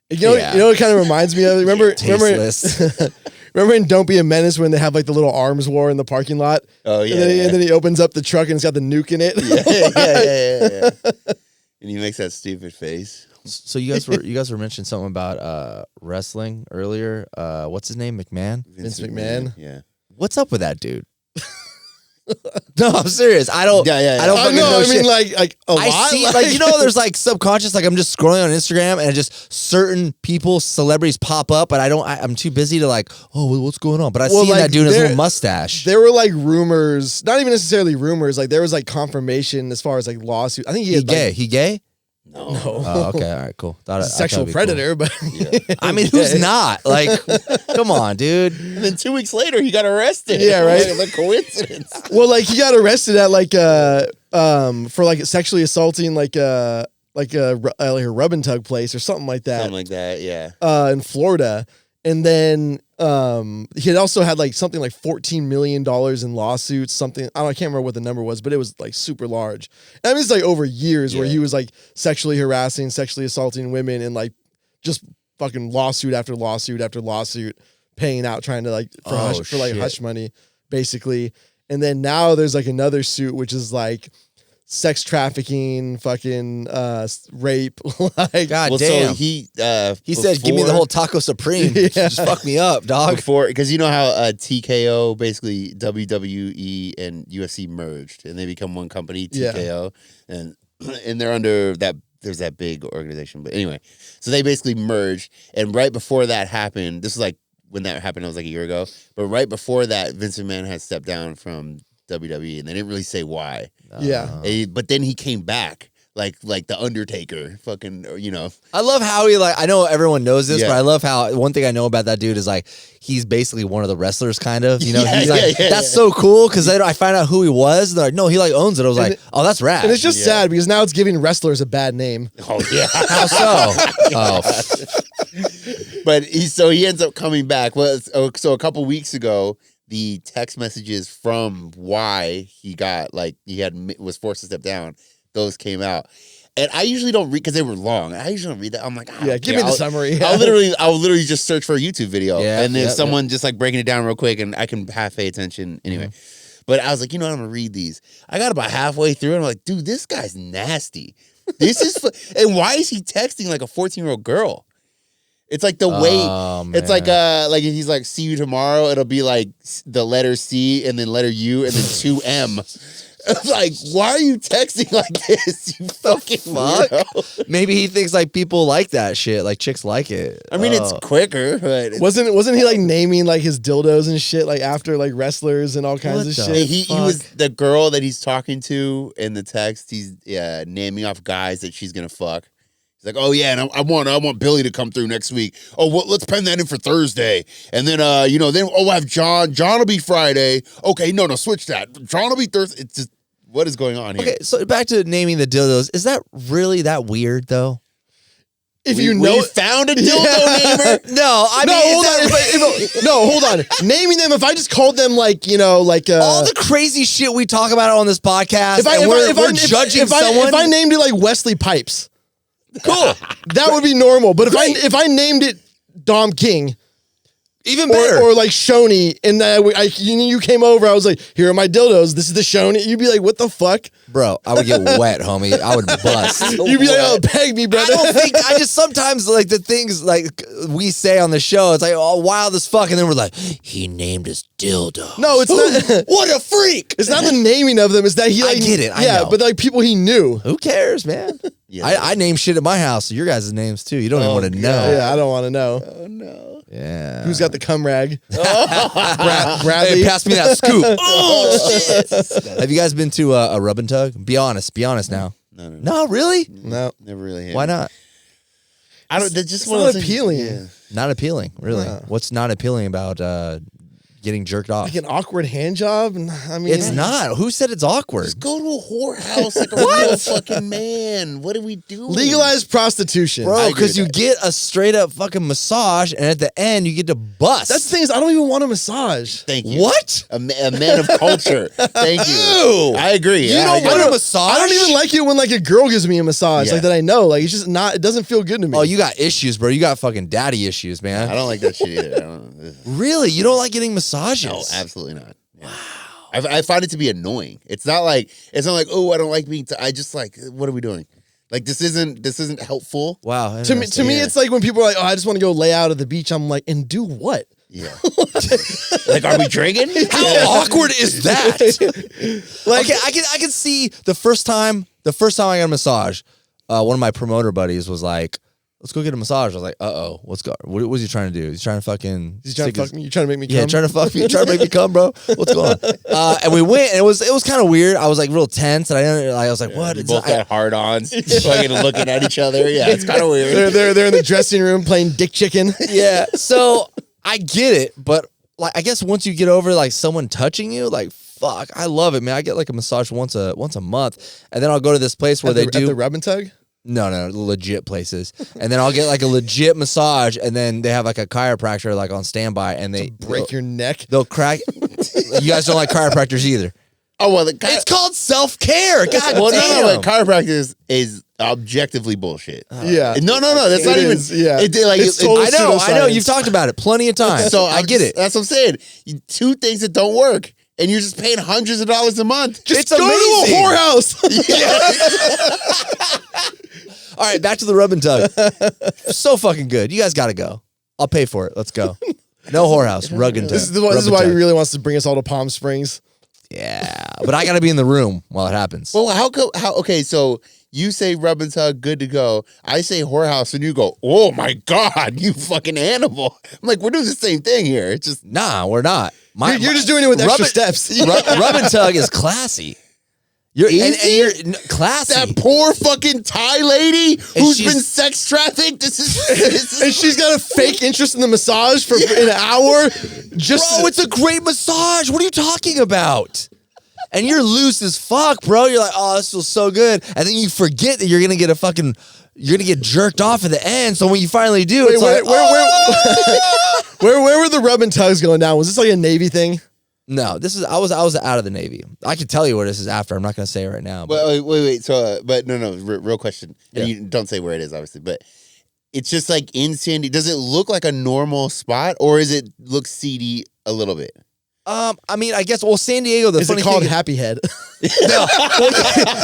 You know what it kind of reminds me of? Remember Tasteless. Remember in Don't Be a Menace when they have like the little arms war in the parking lot? Oh, yeah. And then he opens up the truck and it's got the nuke in it. Yeah. And he makes that stupid face. So you guys were mentioning something about wrestling earlier. What's his name? McMahon? Vince McMahon. Yeah. What's up with that dude? No, I'm serious. I don't. I don't fucking know. I shit. mean, like a lot. I see, there's like subconscious. Like I'm just scrolling on Instagram and just certain people, celebrities pop up, but I'm too busy to like, oh, what's going on? But I see that dude in his little mustache. There were like rumors, not even necessarily rumors. Like there was like confirmation as far as like lawsuit. I think he gay. He gay? No. Oh, okay. All right. Cool. Sexual predator, cool. but I mean, who's not? Like, come on, dude. And then 2 weeks later, he got arrested. Yeah, right. What a coincidence. Well, like he got arrested at like for like sexually assaulting like a rub and tug place or something like that. Something like that, yeah. In Florida. And then he had also had like something like $14 million in lawsuits, something, I can't remember what the number was, but it was like super large. I mean, it's like over years where he was like sexually harassing, sexually assaulting women and like just fucking lawsuit after lawsuit after lawsuit, paying out, trying to like, for hush money, basically. And then now there's like another suit, which is like sex trafficking, fucking rape. Like, God well, damn. So he said, "Give me the whole taco supreme. Just fuck me up, dog." Because you know how TKO, basically WWE and UFC merged, and they become one company, TKO, and they're under that. There's that big organization, but anyway, so they basically merged, and right before that happened, this is like when that happened. It was like a year ago, but right before that, Vince McMahon had stepped down from WWE, and they didn't really say why. But then he came back like the Undertaker, fucking, I love how he I know everyone knows this, Yeah. but I love how one thing I know about that dude is like he's basically one of the wrestlers, kind of. He's like that's so cool because I find out who he was. And they're like, no, he like owns it. I was like, oh, that's rad. And it's just sad because now it's giving wrestlers a bad name. Oh yeah, How so? Oh, but he ends up coming back. Well, so a couple weeks ago, the text messages from why he got was forced to step down, those came out. And I usually don't read because they were long. I usually don't read that. I'm like, give me the summary. I'll literally just search for a YouTube video, and then someone just like breaking it down real quick, and I can half pay attention anyway. But I was like, I'm gonna read these. I got about halfway through, and I'm like, dude, this guy's nasty. This is, and why is he texting like a 14-year-old girl? It's like the way, it's like if he's like, see you tomorrow, it'll be like the letter C and then letter U and then 2M. Like, why are you texting like this? You fucking weirdo. Maybe he thinks like people like that shit. Like chicks like it. I mean, it's quicker, but wasn't he like naming like his dildos and shit like after like wrestlers and all kinds of shit? He was the girl that he's talking to in the text. He's naming off guys that she's gonna fuck. He's like, oh yeah, and I want Billy to come through next week. Oh, well, let's pen that in for Thursday, and then then we'll have John. John will be Friday. Okay, no, switch that. John will be Thursday. It's just what is going on here? Okay, so back to naming the dildos. Is that really that weird though? If we found a dildo namer. No, I mean, hold on. Naming them. If I just called them like all the crazy shit we talk about on this podcast, we're judging someone. If I named it like Wesley Pipes. Cool. That would be normal. But if I named it Dom King, even better, or like Schoeny, and you came over, I was like, here are my dildos. This is the Schoeny. You'd be like, what the fuck, bro? I would get wet, homie. I would bust. You'd be like, oh, peg me, brother. I just sometimes like the things like we say on the show. It's like, oh, wild as fuck, and then we're like, he named his dildo. No, it's not. What a freak! It's not the naming of them. It's that he. Like, I get it. I know. But like people he knew. Who cares, man? Yeah. I name shit at my house. So your guys' names too. You don't even want to know. Yeah, I don't want to know. Oh no. Yeah. Who's got the cum rag? Bradley. Hey, pass me that scoop. Oh shit. Have you guys been to a rub and tug? Be honest now. No. No, really? No, never really. Had Why not? I don't. That's just not appealing. Yeah. Not appealing, really. What's not appealing about getting jerked off? Like an awkward hand job? I mean, it's not. Who said it's awkward? Just go to a whorehouse like a real fucking man. What are we doing? Legalized prostitution. Bro, because you get a straight up fucking massage and at the end you get to bust. That's the thing is I don't even want a massage. Thank you. What? A man of culture. Thank you. Ew. I agree. You don't want a massage? I don't even like it when like a girl gives me a massage like that I know. Like it's just not, it doesn't feel good to me. Oh, you got issues, bro. You got fucking daddy issues, man. I don't like that shit either. Really? You don't like getting massages? No, absolutely not. Yeah. Wow. I find it to be annoying. It's not like oh, I don't like being. I just like, what are we doing? Like this isn't helpful. Wow. To me, it's like when people are like, oh, I just want to go lay out at the beach. I'm like, and do what? Yeah. Like, are we drinking? How awkward is that? Like, okay, I can see the first time I got a massage, one of my promoter buddies was like, let's go get a massage. I was like, what's go? What was he trying to do? He's trying to fucking. He's trying to fuck me. You trying to make me come? Yeah, trying to fuck me. Trying to make me come, bro. What's going on? And we went, and it was kind of weird. I was like real tense, and I was like, what? You both got hard-ons, fucking looking at each other. Yeah, it's kind of weird. They're in the dressing room playing dick chicken. Yeah. So I get it, but like I guess once you get over like someone touching you, like fuck, I love it, man. I get like a massage once a month, and then I'll go to this place where they do the rub and tug. No, legit places. And then I'll get like a legit massage, and then they have like a chiropractor like on standby, and they break your neck. They'll crack. You guys don't like chiropractors either. Oh well, it's called self-care. God well, damn. No, chiropractor is objectively bullshit. Yeah. No. That's not even. Yeah. I know. You've talked about it plenty of times. So I get it. That's what I'm saying. Two things that don't work. And you're just paying hundreds of dollars a month. Just go to a whorehouse. All right, back to the rub and tug. So fucking good. You guys got to go. I'll pay for it. Let's go. No whorehouse. Rub and tug. This is why he really wants to bring us all to Palm Springs. Yeah, but I got to be in the room while it happens. Well, okay, so you say rub and tug, good to go. I say whorehouse, and you go, oh my God, you fucking animal. I'm like, we're doing the same thing here. It's just. Nah, we're not. You're just doing it with extra steps. Rub and tug is classy. You're classy. That poor fucking Thai lady who's been sex trafficked. This is and she's got a fake interest in the massage for an hour. Bro, it's a great massage. What are you talking about? And you're loose as fuck, bro. You're like, oh, this feels so good. And then you forget that you're gonna get jerked off at the end. So when you finally do, it's like, where were the rub and tugs going down? Was this like a Navy thing? No, I was out of the Navy. I can tell you where this is after. I'm not going to say it right now. But. Wait. So, but no. Real question. Yeah. You don't say where it is, obviously. But it's just like in San Diego. Does it look like a normal spot, or is it look seedy a little bit? I mean, I guess. Well, San Diego. Is it called Happy Head? No,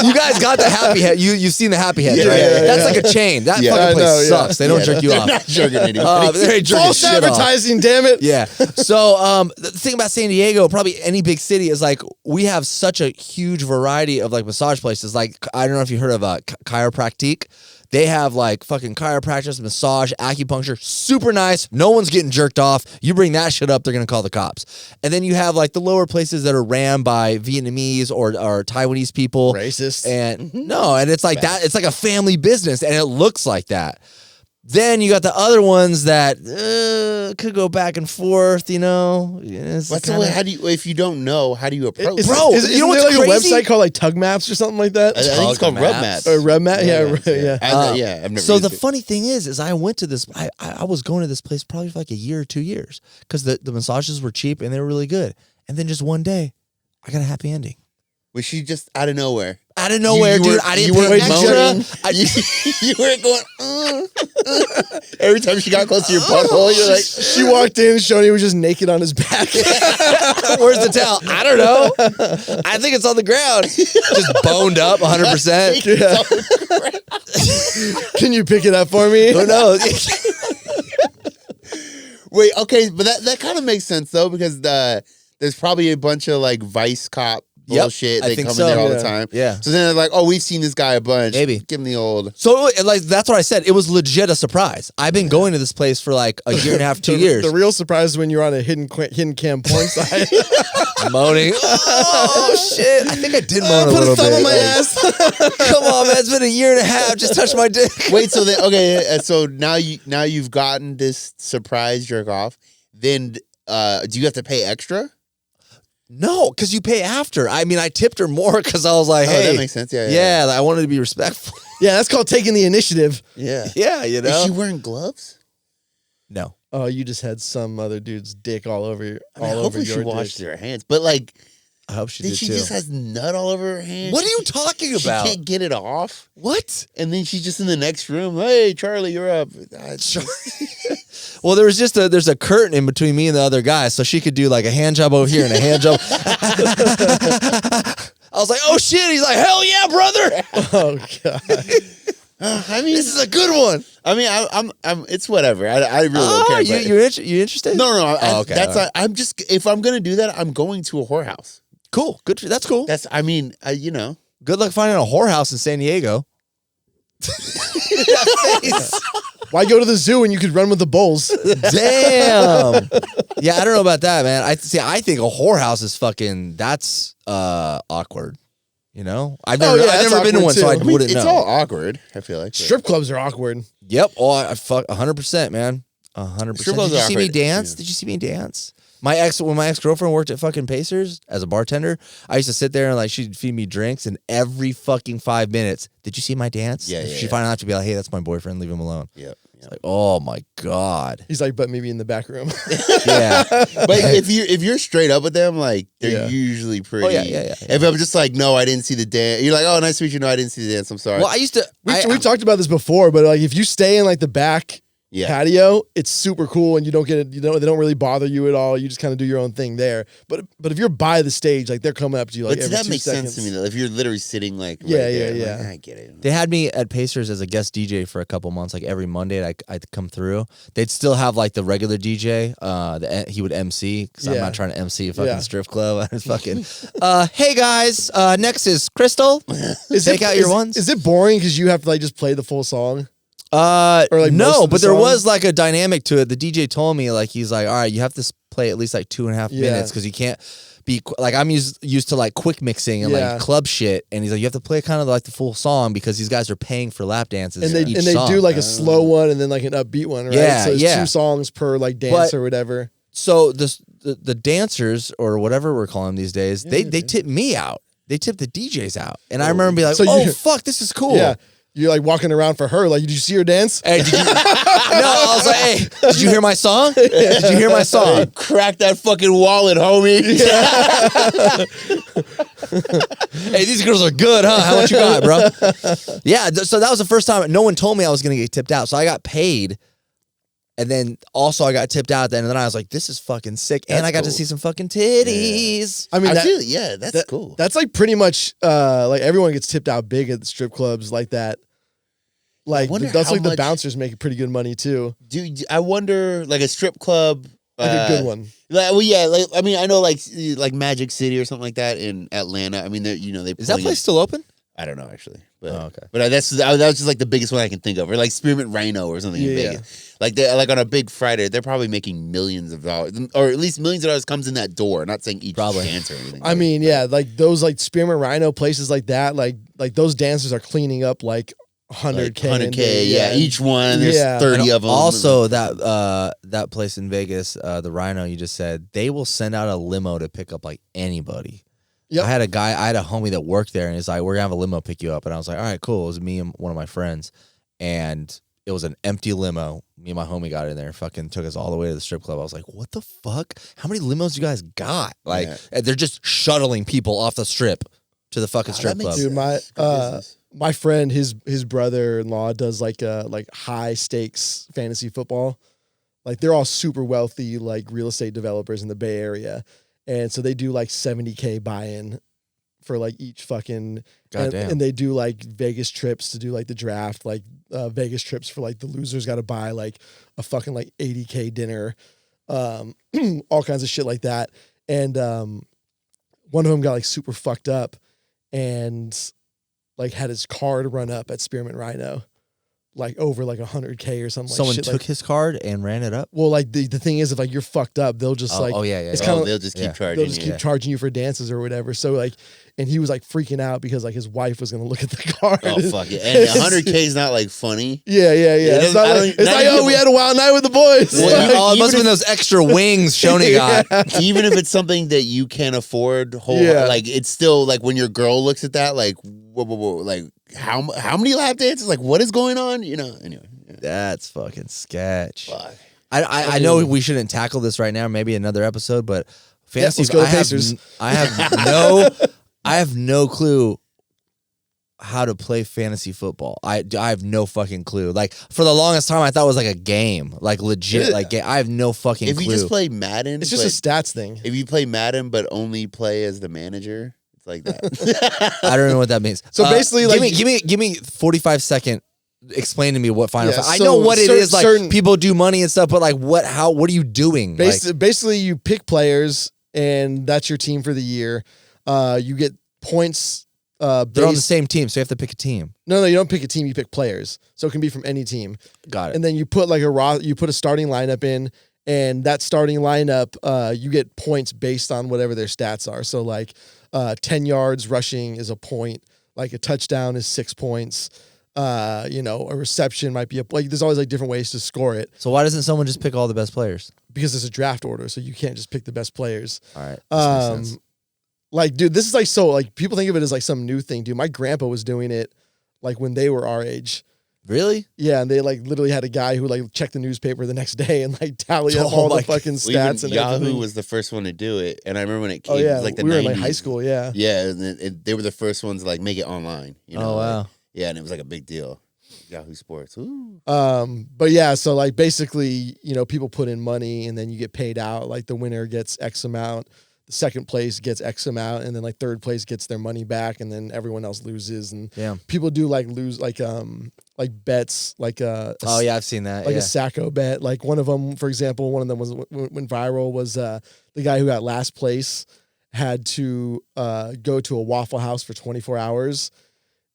you guys got the happy head. You've seen the happy heads, right? Yeah, That's like a chain. That fucking place sucks. They don't jerk you off. They're not jerking anybody. They jerk False shit off. advertising, damn it. Yeah. So the thing about San Diego, probably any big city, is like we have such a huge variety of like massage places. Like I don't know if you heard of chiropractic. They have like fucking chiropractors, massage, acupuncture, super nice. No one's getting jerked off. You bring that shit up, they're gonna call the cops. And then you have like the lower places that are ran by Vietnamese or Taiwanese people. Racist. And no, and it's like that. It's like a family business, and it looks like that. Then you got the other ones that could go back and forth, you know. What's the way? How do you? If you don't know, how do you approach? Bro, Isn't you know there what's like crazy? a website called like Tug Maps or something like that? I think it's called Tug Rub Maps. Mats. Or Rub Mat? Yeah, Yeah, I've never. So used the it. funny thing is I went to this. I was going to this place probably for like a year or 2 years because the massages were cheap and they were really good. And then just one day, I got a happy ending. Was she just out of nowhere? Out of nowhere, dude. I didn't pay extra. You weren't going. Every time she got close to your butthole, you're like, She walked in, Schoeny was just naked on his back. Where's the towel? I don't know. I think it's on the ground. Just boned up 100%. Can you pick it up for me? Who knows? wait, okay, but that kind of makes sense though because there's probably a bunch of like vice cop bullshit. I They think come so. in there all Yeah. the time. Yeah. So then they're like, oh, we've seen this guy a bunch. Maybe. Give him the old. So like that's what I said. It was legit a surprise. I've been going to this place for like a year and a half, 2 years. The real surprise is when you're on a hidden cam porn site. Moaning. Oh shit! I think I did moan a Put little a thumb bit. on my ass. Come on, man! It's been a year and a half. Just touch my dick. Wait, so so now you've gotten this surprise jerk off. Then do you have to pay extra? No, because you pay after. I mean, I tipped her more because I was like, Oh, hey, that makes sense. Yeah. I wanted to be respectful. Yeah, that's called taking the initiative. Yeah. Yeah, you know. Is she wearing gloves? No. Oh, you just had some other dude's dick all over your, I mean, all over hopefully your she dick. washed her hands. But like, I hope she did did she too. just has nut all over her hands? What are you talking She about? can't get it off. What? And then she's just in the next room. Hey, Charlie, you're up. Well, there's a curtain in between me and the other guy, so she could do like a hand job over here and a hand job. I was like, oh shit! He's like, hell yeah, brother! Oh god. I mean, This is a good one. I mean, I'm. It's whatever. I really don't care. but- You interested? No. Oh, okay, That's. all right. I'm just. If I'm gonna do that, I'm going to a whorehouse. Cool. Good. That's cool. That's. I mean, you know. Good luck finding a whorehouse in San Diego. Why go to the zoo when you could run with the bulls? Damn. Yeah, I don't know about that, man. I think a whorehouse is fucking. That's awkward. You know, I've never that's been to awkward one, so too. I I mean, wouldn't It's know. all awkward. I feel like Strip clubs are awkward. Yep. Oh, I fuck 100%, man. 100%. Strip Did clubs you are see me awkward. dance? Did you see me dance? When my ex-girlfriend worked at fucking Pacers as a bartender, I used to sit there and like she'd feed me drinks, and every fucking 5 minutes, did you see my dance? Yeah, She'd yeah. find out to be like, hey, that's my boyfriend, leave him alone. Yep. It's like, oh my God. He's like, but maybe in the back room. Yeah. But if you're straight up with them, like they're Yeah. usually pretty. Oh, yeah. If I'm just like, no, I didn't see the dance. You're like, oh, nice to meet you. No, I didn't see the dance. I'm sorry. Well, I used to. We've talked about this before, but like if you stay in like the back yeah. patio, it's super cool and you don't get it, they don't really bother you at all. You just kind of do your own thing there. But if you're by the stage, like they're coming up to you like But every that 2 makes seconds. sense to me though. If you're literally sitting like right Yeah, there, yeah, I'm like, yeah. I get it. They had me at Pacers as a guest DJ for a couple months, like every Monday I'd come through. They'd still have like the regular DJ. He would MC because I'm Yeah. not trying to MC a fucking Yeah. strip club. I was fucking, hey guys, next is Crystal. Take out your ones. Is it boring because you have to like just play the full song? Or, like, most No, of the but there song? was like a dynamic to it. The DJ told me like he's like, all right, you have to play at least like 2.5 Yeah. minutes because you can't be like I'm used to like quick mixing and Yeah. like club shit, and he's like you have to play kind of like the full song because these guys are paying for lap dances. And they each and they song. do like a slow one and then like an upbeat one, right? Yeah, so it's yeah. 2 songs per like dance But- or whatever. So the dancers or whatever we're calling them these days, they tip me out. They tip the DJs out, and I remember being like, So oh you- fuck, this is cool. Yeah. You're like walking around for her. Like, did you see her dance? Hey, did you? No, I was like, hey, did you hear my song? Did you hear my song? Crack that fucking wallet, homie. Hey, these girls are good, huh? How much you got, bro? Yeah, so that was the first time no one told me I was going to get tipped out. So I got paid And then also I got tipped out at the end, and then I was like, this is fucking sick. And I got to see some fucking titties. I mean, that's cool. That's like pretty much like everyone gets tipped out big at the strip clubs like that. Like that's like the bouncers make pretty good money too. Dude, I wonder like a strip club. Like a good one. Like, well, yeah. Like, I mean, I know like Magic City or something like that in Atlanta. I mean, they is that place still open? I don't know actually, but okay. But that was just like the biggest one I can think of, or like Spearmint Rhino or something in Vegas. Like they like on a big Friday, they're probably making millions of dollars, or at least millions of dollars comes in that door. Not saying each dancer or anything. I mean, yeah, like those like Spearmint Rhino places like that, like those dancers are cleaning up like 100K. 100K, yeah. Each one, there's 30 of them. Also, that place in Vegas, the Rhino you just said, they will send out a limo to pick up like anybody. Yep. I had a homie that worked there, and he's like, we're gonna have a limo pick you up. And I was like, all right, cool. It was me and one of my friends, and it was an empty limo. Me and my homie got in there, fucking took us all the way to the strip club. I was like, what the fuck? How many limos you guys got? Like, they're just shuttling people off the strip to the fucking strip club. Dude, my friend, his brother-in-law does like high stakes fantasy football. Like they're all super wealthy, like real estate developers in the Bay Area. And so they do like 70K buy-in for like each fucking, and they do like Vegas trips to do like the draft, like Vegas trips for like the losers got to buy like a fucking like 80K dinner, all kinds of shit like that. And one of them got like super fucked up and like had his card run up at Spearmint Rhino, like over like 100K or something. Someone like shit, took his card and ran it up. Well, like the thing is, if like you're fucked up, they'll just it's kind of they'll just keep charging. They'll just keep charging you for dances or whatever. So like, and he was like freaking out because like his wife was gonna look at the card. Oh fuck it! And 100K is not like funny. Yeah. It's not like oh, we had a wild night with the boys. Well, it must have been those extra wings Schoeny got. Even if it's something that you can't afford, like it's still like when your girl looks at that, like whoa, like how many lap dances? Like what is going on? You know. Anyway. That's fucking sketch. Fuck. I know we shouldn't tackle this right now. Maybe another episode, but fantasy. Let's go to Pacers. I have no clue how to play fantasy football. I have no fucking clue. Like for the longest time, I thought it was like a game, like legit. Like I have no fucking clue. If you just play Madden, it's just a stats thing. If you play Madden but only play as the manager, it's like that. I don't know what that means. So basically, like give me 45-second. Explain to me what Final Fantasy. I know what it is. Like people do money and stuff, but like what are you doing? Basically, you pick players, and that's your team for the year. You get points. They're on the same team, so you have to pick a team. No, you don't pick a team. You pick players, so it can be from any team. Got it. And then you put like you put a starting lineup in, and that starting lineup, you get points based on whatever their stats are. So like, 10 yards rushing is a point. Like a touchdown is 6 points. A reception might be there's always like different ways to score it. So why doesn't someone just pick all the best players? Because there's a draft order, so you can't just pick the best players. All right. Makes sense. Like, dude, this is like so like people think of it as like some new thing, dude. My grandpa was doing it like when they were our age. Really? Yeah, and they like literally had a guy who like checked the newspaper the next day and like tally up all the fucking stats. And Yahoo everything. was the first one to do it, and I remember when it came. Oh yeah, it was like the we were 90s. in like high school. Yeah, yeah, and they were the first ones to like make it online. You know? Oh wow. Like, yeah, and it was like a big deal. Yahoo Sports. Ooh. But yeah, so like basically, people put in money and then you get paid out. Like the winner gets X amount, the second place gets X amount, and then like third place gets their money back, and then everyone else loses. And people do like lose like bets like oh yeah, I've seen that. Like a Sacco bet. Like one of them, for example, went viral was the guy who got last place had to go to a Waffle House for 24 hours.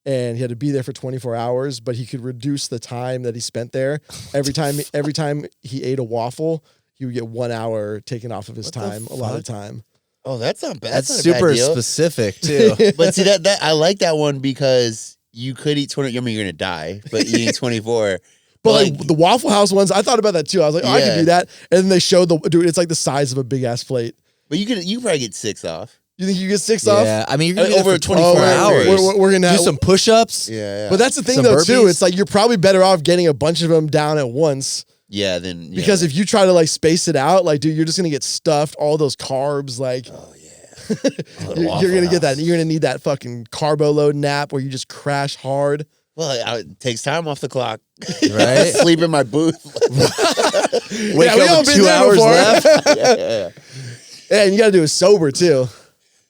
And he had to be there for 24 hours, but he could reduce the time that he spent there. Every time he ate a waffle, he would get 1 hour taken off of his time, a lot of time. Oh, that's not bad. That's not super a bad deal. Specific too. But see that I like that one because you could eat 20. I mean, you're gonna die, but eating 24. But like the Waffle House ones, I thought about that too. I was like, I could do that. And then they showed dude, it's like the size of a big ass plate. But you probably get 6 off. You think you get 6 off? Yeah, I mean, you're gonna over 24 hours. We're gonna do some push-ups. Yeah. But that's the thing some though burpees. too. It's like you're probably better off getting a bunch of them down at once. Yeah, then because if you try to like space it out, like dude, you're just gonna get stuffed. All those carbs, like. Oh yeah. You're gonna get that. You're gonna need that fucking carbo load nap where you just crash hard. Well, it takes time off the clock. Right? Sleep in my booth. Wake up with 2 hours left. Yeah. Yeah, and you got to do it sober too.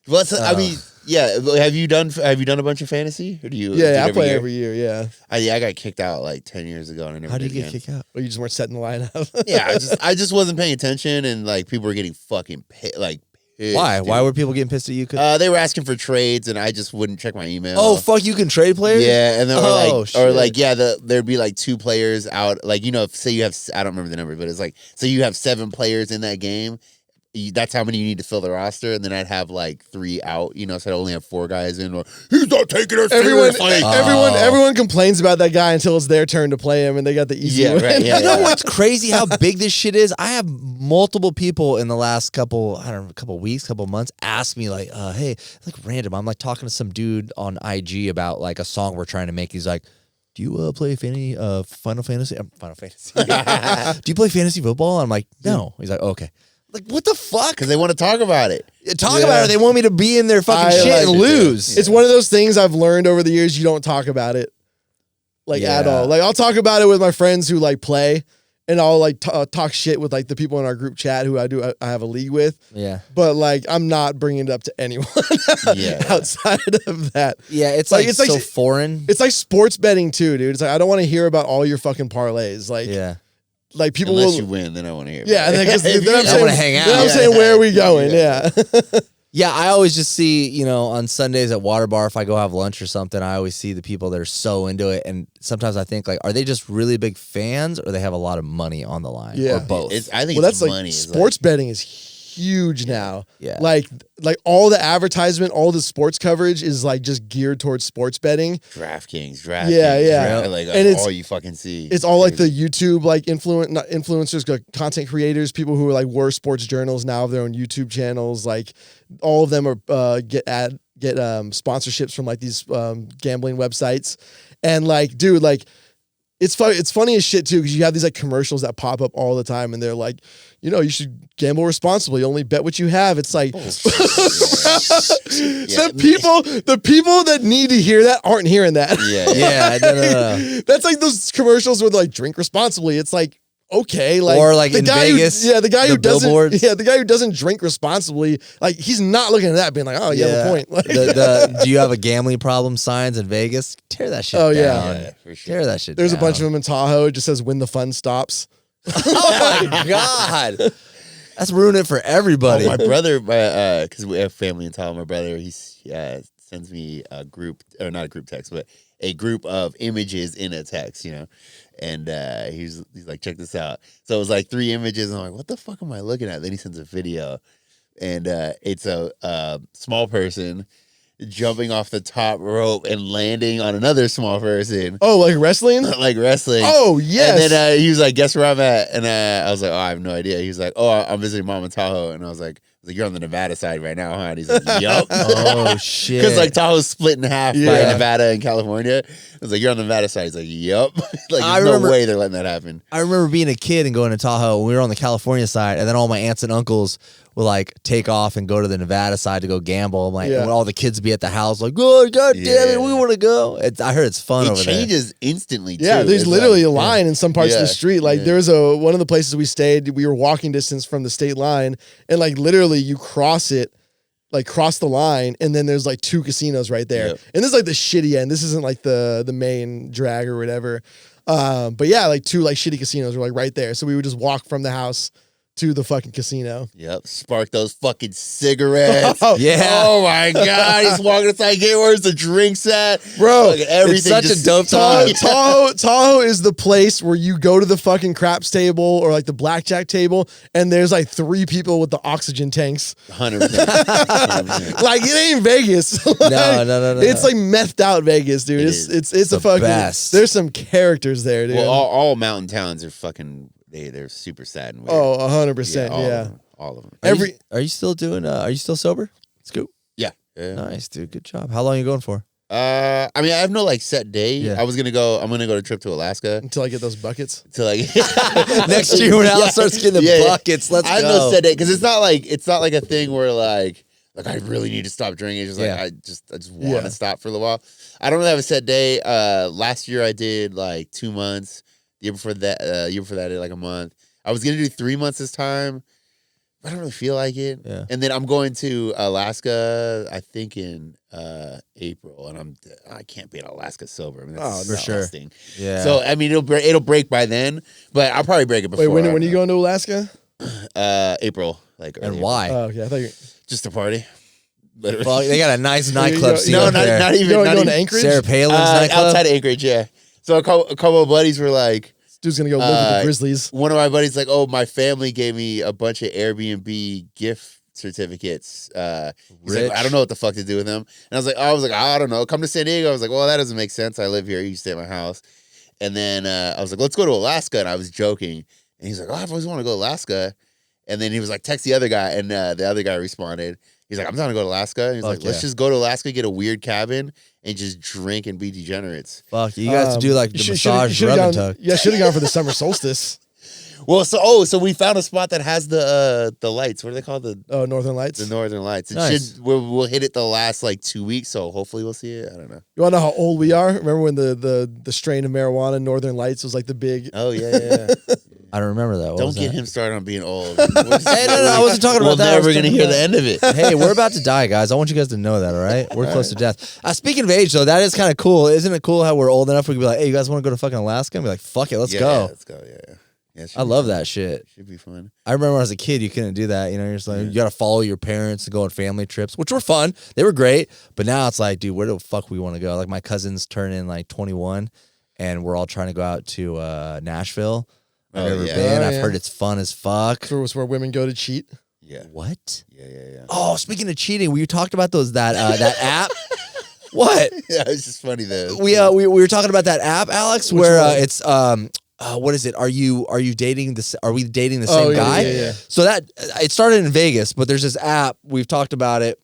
Well, I mean, yeah. Have you done a bunch of fantasy? Or do you? Yeah, I play every year. Yeah. I got kicked out like 10 years ago, and I never. How do you did get again. kicked out? Or you just weren't setting the line up. Yeah, I just wasn't paying attention, and like people were getting fucking pissed. Why? Dude. Why were people getting pissed at you? They were asking for trades, and I just wouldn't check my email. Oh fuck! You can trade players. Yeah, and then shit. there'd be like 2 players out. Like if say you have, I don't remember the number, but it's like say you have 7 players in that game. That's how many you need to fill the roster, and then I'd have like 3 out. So I'd only have 4 guys in. Or, he's not taking us seriously. Everyone complains about that guy until it's their turn to play him, and they got the easy win. Right, yeah, You know what's crazy? How big this shit is. I have multiple people in the last couple weeks, couple months, ask me like, "Hey, it's like random." I'm like talking to some dude on IG about like a song we're trying to make. He's like, "Do you play Final Fantasy? Final Fantasy? Do you play fantasy football?" I'm like, "No." He's like, "Okay." Like, what the fuck? Because they want to talk about it. Talk about it. They want me to be in their fucking shit like and it, lose. It's one of those things I've learned over the years. You don't talk about it, at all. Like I'll talk about it with my friends who like play, and I'll like talk shit with like the people in our group chat who I have a league with. Yeah. But like I'm not bringing it up to anyone outside of that. Yeah, it's like so foreign. It's like sports betting too, dude. It's like I don't want to hear about all your fucking parlays. Like Like people Unless will, you win, then I want to hear. Yeah, and then, I want to hang out. Then I'm saying, where are we going? Yeah. Yeah, I always just see, on Sundays at Water Bar, if I go have lunch or something, I always see the people that are so into it. And sometimes I think, like, are they just really big fans or they have a lot of money on the line? Yeah. Or both? I think that's money. Like, sports betting is huge now. Yeah. Like all the advertisement, all the sports coverage is like just geared towards sports betting. DraftKings. Yeah. Like and it's all you fucking see. It's all like the YouTube, like not influencers, like content creators, people who are like were sports journals now have their own YouTube channels. Like all of them are get sponsorships from like these gambling websites. And like, dude, like it's funny as shit too, because you have these like commercials that pop up all the time, and they're like, you should gamble responsibly. Only bet what you have. It's like the people that need to hear that aren't hearing that. Yeah. No. That's like those commercials where they're like drink responsibly. It's like, okay, like or like the in guy Vegas, the guy who doesn't, billboards. the guy who doesn't drink responsibly, like he's not looking at that being like, oh, you have a point. Like, do you have a gambling problem signs in Vegas? Tear that shit down. Yeah, for sure. Tear that shit There's down. a bunch of them in Tahoe. It just says when the fun stops. Oh my God. That's ruining it for everybody. Oh, my brother, because we have family in Tahoe, my brother, he sends me a group, or not a group text, but a group of images in a text, and he's like, check this out. So it was like 3 images, and I'm like, what the fuck am I looking at? Then he sends a video, and it's a small person jumping off the top rope and landing on another small person. Oh, like wrestling? Like wrestling. Oh, yes. And then he was like, guess where I'm at? And I was like, oh, I have no idea. He was like, oh, I'm visiting mom in Tahoe. And I was like, you're on the Nevada side right now, huh? And he's like, yup. Oh, shit. Because like Tahoe's split in half by Nevada and California. I was like, you're on the Nevada side. He's like, yup. Like, there's no way they're letting that happen. I remember being a kid and going to Tahoe when we were on the California side, and then all my aunts and uncles would like take off and go to the Nevada side to go gamble. I'm like, and all the kids be at the house like, oh, God damn it, we want to go. I heard it's fun over there. It changes instantly, too. Yeah, there's literally a line in some parts of the Yeah. street. Like there was one of the places we stayed, we were walking distance from the state line, and like literally you cross the line, and then there's like 2 casinos right there. Yep. And this is like the shitty end. This isn't like the main drag or whatever. But yeah, like 2 like shitty casinos were like right there. So we would just walk from the house to the fucking casino. Yep. Spark those fucking cigarettes. Yeah. Oh my God. He's walking inside. Where's the drinks at? Bro, Like, everything it's such just, a dope time. Tahoe is the place where you go to the fucking craps table or like the blackjack table, and there's like 3 people with the oxygen tanks. 100%. 100%. Like it ain't Vegas. Like, No. It's like methed out Vegas, dude. It's a the fucking best. There's some characters there, dude. Well, all mountain towns are fucking, they're super sad and weird. Oh, 100%. all Yeah. of them, all of them. Are you still doing, are you still sober? Scoop. Yeah. Nice, dude. Good job. How long are you going for? I mean, I have no like set day. Yeah. I'm gonna go on a trip to Alaska Until I get those buckets. to like Next year when Al starts getting the buckets, let's I have go. no set day because it's not like a thing where like like I really need to stop drinking. It's just like I just want Yeah. to stop for a little while. I don't really have a set day. Last year I did like 2 months. The year before that, I did like a month. I was gonna do 3 months this time. I don't really feel like it. Yeah. And then I'm going to Alaska, I think in April, and I can't be in Alaska sober. I mean, that's for sure. disgusting. Yeah. So I mean, it'll break by then, but I'll probably break it before. Wait, when are you going to Alaska? April, like early and April. why? Oh, okay. I thought you Just a party. Literally. Well, they got a nice nightclub scene. No, up there. not even. going Not to even Anchorage. Sarah Palin's nightclub. outside of Anchorage, yeah. So a couple of buddies were like, Dude's gonna go live with the Grizzlies. one of my buddies like, oh, my family gave me a bunch of Airbnb gift certificates. He's like, Rich. I don't know what the fuck to do with them. And I was like, I don't know. Come to San Diego. I was like, well, that doesn't make sense. I live here. You stay at my house. And then I was like, let's go to Alaska. And I was joking. And he's like, oh, I've always wanted to go to Alaska. And then he was like, text the other guy. And the other guy responded. He's like, I'm down to go to Alaska. And he's like, let's just go to Alaska, get a weird cabin, and just drink and be degenerates. Fuck, you guys to do like the massage rub and gone, tug. Yeah, should have gone for the summer solstice. Well, so we found a spot that has the lights. What are they called? Oh, Northern Lights. The Northern Lights. It Nice. we'll hit it the last like 2 weeks, so hopefully we'll see it. I don't know. You want to know how old we are? Remember when the strain of marijuana, Northern Lights, was like the big. Oh yeah. I don't remember that. What Don't was get that? him started on being old. Hey, no, I wasn't talking about that. I was We're never gonna talking hear about- the end of it. Hey, we're about to die, guys. I want you guys to know that, all right? We're close to death. Speaking of age, though, that is kind of cool. Isn't it cool how we're old enough we can be like, hey, you guys want to go to fucking Alaska? And be like, fuck it, let's Yeah, go. let's go. Yeah. Yeah, I love that shit. Should be fun. I remember when I was a kid, you couldn't do that. You know, you're just like, you got to follow your parents and go on family trips, which were fun. They were great. But now it's like, dude, where the fuck we want to go? Like, my cousins turn in like 21, and we're all trying to go out to Nashville. I've never been. Oh, I've yeah. heard it's fun as fuck. So it's where women go to cheat. Yeah. What? Yeah. Oh, speaking of cheating, we talked about that app. What? Yeah, it's just funny though. We were talking about that app, Alex, where it's what is it? Are we dating the same guy? Yeah. So that it started in Vegas, but there's this app, we've talked about it.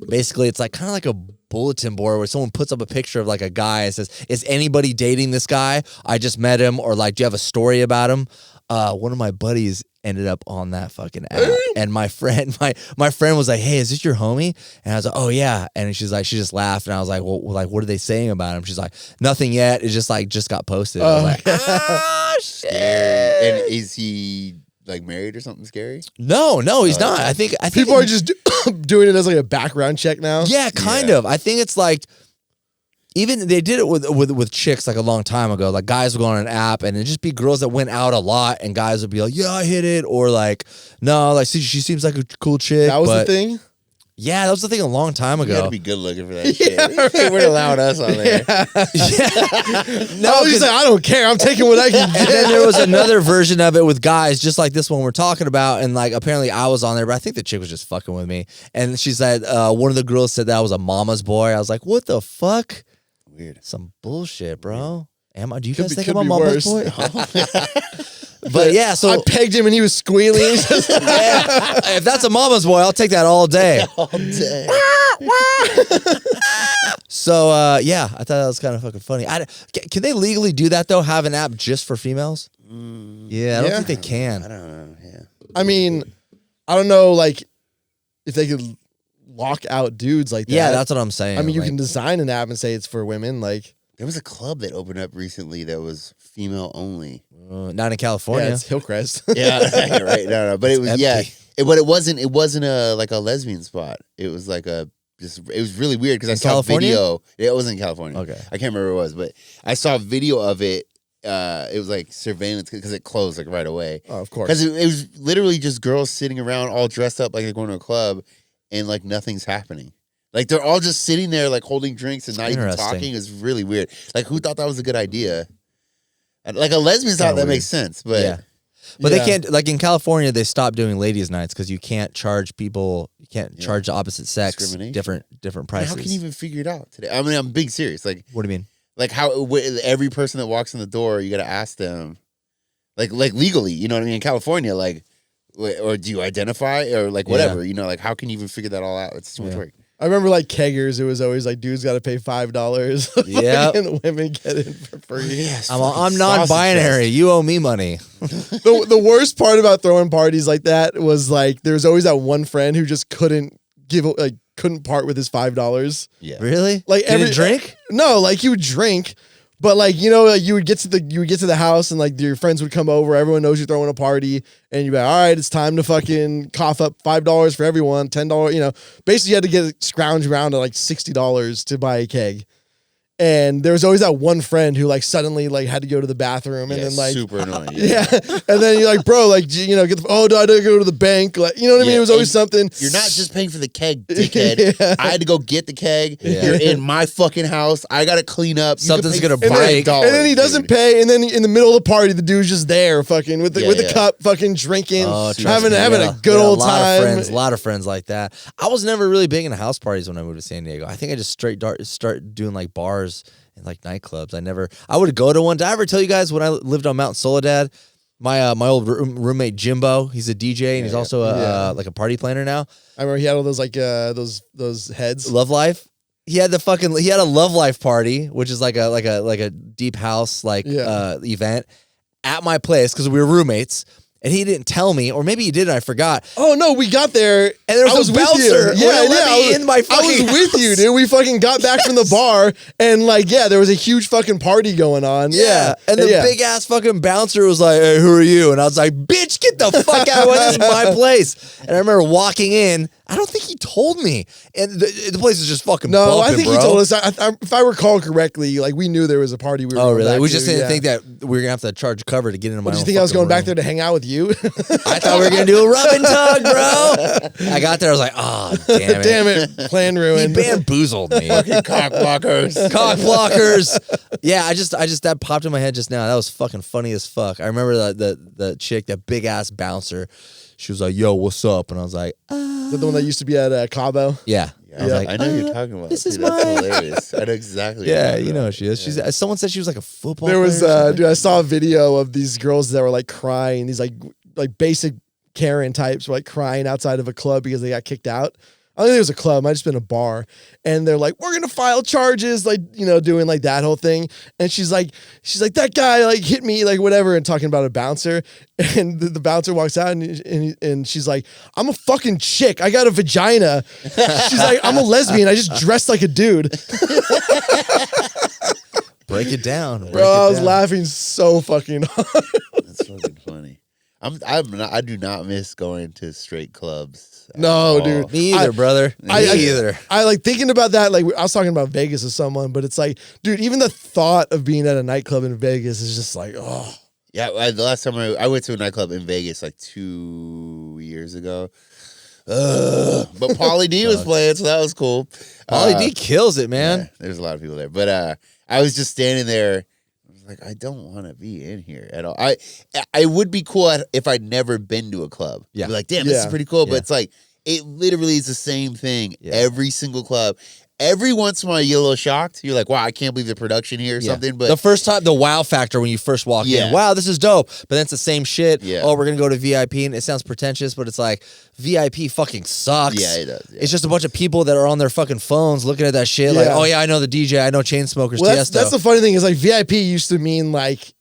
Basically, it's like kind of like a bulletin board where someone puts up a picture of like a guy and says, "Is anybody dating this guy? I just met him," or like, "Do you have a story about him?" One of my buddies ended up on that fucking app, and my friend was like, "Hey, is this your homie?" And I was like, "Oh yeah," and she's like, she just laughed, and I was like, "Well, like, what are they saying about him?" She's like, "Nothing yet. It's just like just got posted." I was like, "Ah, shit." And is he like married or something scary? No, he's not. I think People are just doing it as like a background check now. yeah, kind of. I think it's like even they did it with chicks like a long time ago. Like guys would go on an app and it'd just be girls that went out a lot, and guys would be like, "Yeah, I hit it," or like, "No, like she seems like a cool chick." That was but the thing. Yeah, that was the thing a long time You got ago. to be good looking for that shit. They weren't allowing us on there. No, he's like, I don't care. I'm taking what I can And get. then there was another version of it with guys, just like this one we're talking about. And like, apparently I was on there, but I think the chick was just fucking with me. And she said, one of the girls said that I was a mama's boy. I was like, what the fuck? Weird. Some bullshit, bro. Do you Could guys be- think could I'm a be mama's worse. boy? But yeah, so I pegged him and he was squealing. yeah, if that's a mama's boy, I'll take that all day. All day. So yeah, I thought that was kind of fucking funny. Can they legally do that though? Have an app just for females? Yeah, I don't Yeah. think they can. I don't know. Yeah. I mean, I don't know, like, if they could lock out dudes like that. Yeah, that's what I'm saying. I mean, you Like, can design an app and say it's for women. Like, There was a club that opened up recently that was female only. not in yeah, California. it's Hillcrest. Yeah, right. No, but it was empty. but it wasn't a like a lesbian spot. It was like it was really weird because I saw California? a video. It wasn't in California. Okay. I can't remember where it was, but I saw a video of it. It was like surveillance because it closed like right away. Oh, of course. Because it was literally just girls sitting around all dressed up like they're going to a club, and like nothing's happening. Like they're all just sitting there like holding drinks and not even Interesting. talking. It's really weird. Like who thought that was a good idea? Like a lesbian thought kinda that weird. makes sense, but Yeah. But they Yeah. can't, like in California, they stopped doing ladies' nights because you can't charge people, you can't charge the opposite sex Discrimination. different how prices. can you even figure it out today? I mean, I'm being serious. Like What do you mean? how every person that walks in the door, you got to ask them, like legally, you know what I mean? In California, like, or do you identify or like whatever, you know, like how can you even figure that all out? It's too much work. I remember like keggers, it was always like dudes got to pay $5. Yep. And women get in for free. Yes, I'm non-binary. You owe me money. The worst part about throwing parties like that was like there's always that one friend who just couldn't couldn't part with his $5. Yeah. Really? Like Didn't drink? No, like he would drink, but like like you would get to the house and like your friends would come over. Everyone knows you're throwing a party, and you'd be like, all right, it's time to fucking cough up $5 for everyone, $10. Basically you had to get scrounge around to like $60 to buy a keg. And there was always that one friend who like suddenly like had to go to the bathroom and then like super annoying. yeah. And then you're like, bro, like, get I had to go to the bank. Like, you know what I mean? It was always something. You're not just paying for the keg, dickhead. I had to go get the keg. Yeah. You're in my fucking house. I got to clean up. Something's gonna And break. then he doesn't pay. And then in the middle of the party, the dude's just there fucking with the cup, fucking drinking, having a good old time. A lot of friends like that. I was never really big into house parties when I moved to San Diego. I think I just start doing like bars and like nightclubs. I would go to one. Did I ever tell you guys when I lived on Mount Soledad? My old roommate Jimbo, he's a DJ and he's also like a party planner now. I remember he had all those like those heads. Love Life. He had a Love Life party, which is like a deep house event at my place because we were roommates. And he didn't tell me, or maybe he did and I forgot. Oh no, we got there and there was a bouncer. I was with you, dude. We fucking got back from the bar and there was a huge fucking party going on. Yeah. And the big ass fucking bouncer was like, "Hey, who are you?" And I was like, "Bitch, get the fuck out of here. This is my place." And I remember walking in. I don't think he told me. And the place is just fucking bumping, I think bro. he told us. If I recall correctly, like we knew there was a party we were going really? back We just to, didn't think that we were going to have to charge cover to get into my own Did you think I was going room. back there to hang out with you? I thought we were going to do a rub and tug, bro. I got there. I was like, oh, damn it. Damn it. Plan He ruined. bamboozled me. Cock blockers. Cock blockers. Yeah, I just that popped in my head just now. That was fucking funny as fuck. I remember the chick, that big ass bouncer. She was like, "Yo, what's up?" And I was like, Is that the one that used to be at Cabo? Yeah. I was like, I know who you're talking about. This is That's my... hilarious. I know exactly. Yeah, you know who she is. She's someone said she was like a football There was player or something. dude, I saw a video of these girls that were like crying. These like basic Karen types were like crying outside of a club because they got kicked out. I don't think it was a club. It might have just been a bar. And they're like, we're going to file charges, like, doing like that whole thing. And she's like, that guy like hit me, like whatever, and talking about a bouncer. And the bouncer walks out and she's like, I'm a fucking chick. I got a vagina. She's like, I'm a lesbian. I just dressed like a dude. Break it down. Bro, I was laughing so fucking hard. That's fucking funny. I do not miss going to straight clubs. No, dude. Me either, brother. Me either. I like thinking about that. Like I was talking about Vegas with someone, but it's like, dude, even the thought of being at a nightclub in Vegas is just like, oh. Yeah, the last time I went to a nightclub in Vegas like 2 years ago. But Pauly D was playing, so that was cool. Pauly D kills it, man. Yeah, there's a lot of people there. But I was just standing there. I was like, I don't want to be in here at all. I would be cool if I'd never been to a club. Yeah. I'd be like, damn, this is pretty cool. Yeah. But it's like, it literally is the same thing every single club. Every once in a while, you get a little shocked. You're like, wow, I can't believe the production here or something. But the first time, the wow factor when you first walk in, wow, this is dope. But then it's the same shit. Yeah. Oh, we're going to go to VIP. And it sounds pretentious, but it's like, VIP fucking sucks. Yeah, it does. Yeah. It's just a bunch of people that are on their fucking phones looking at that shit. Like, oh, yeah, I know the DJ. I know Chainsmokers. Well, Tiesto. that's the funny thing is like VIP used to mean like,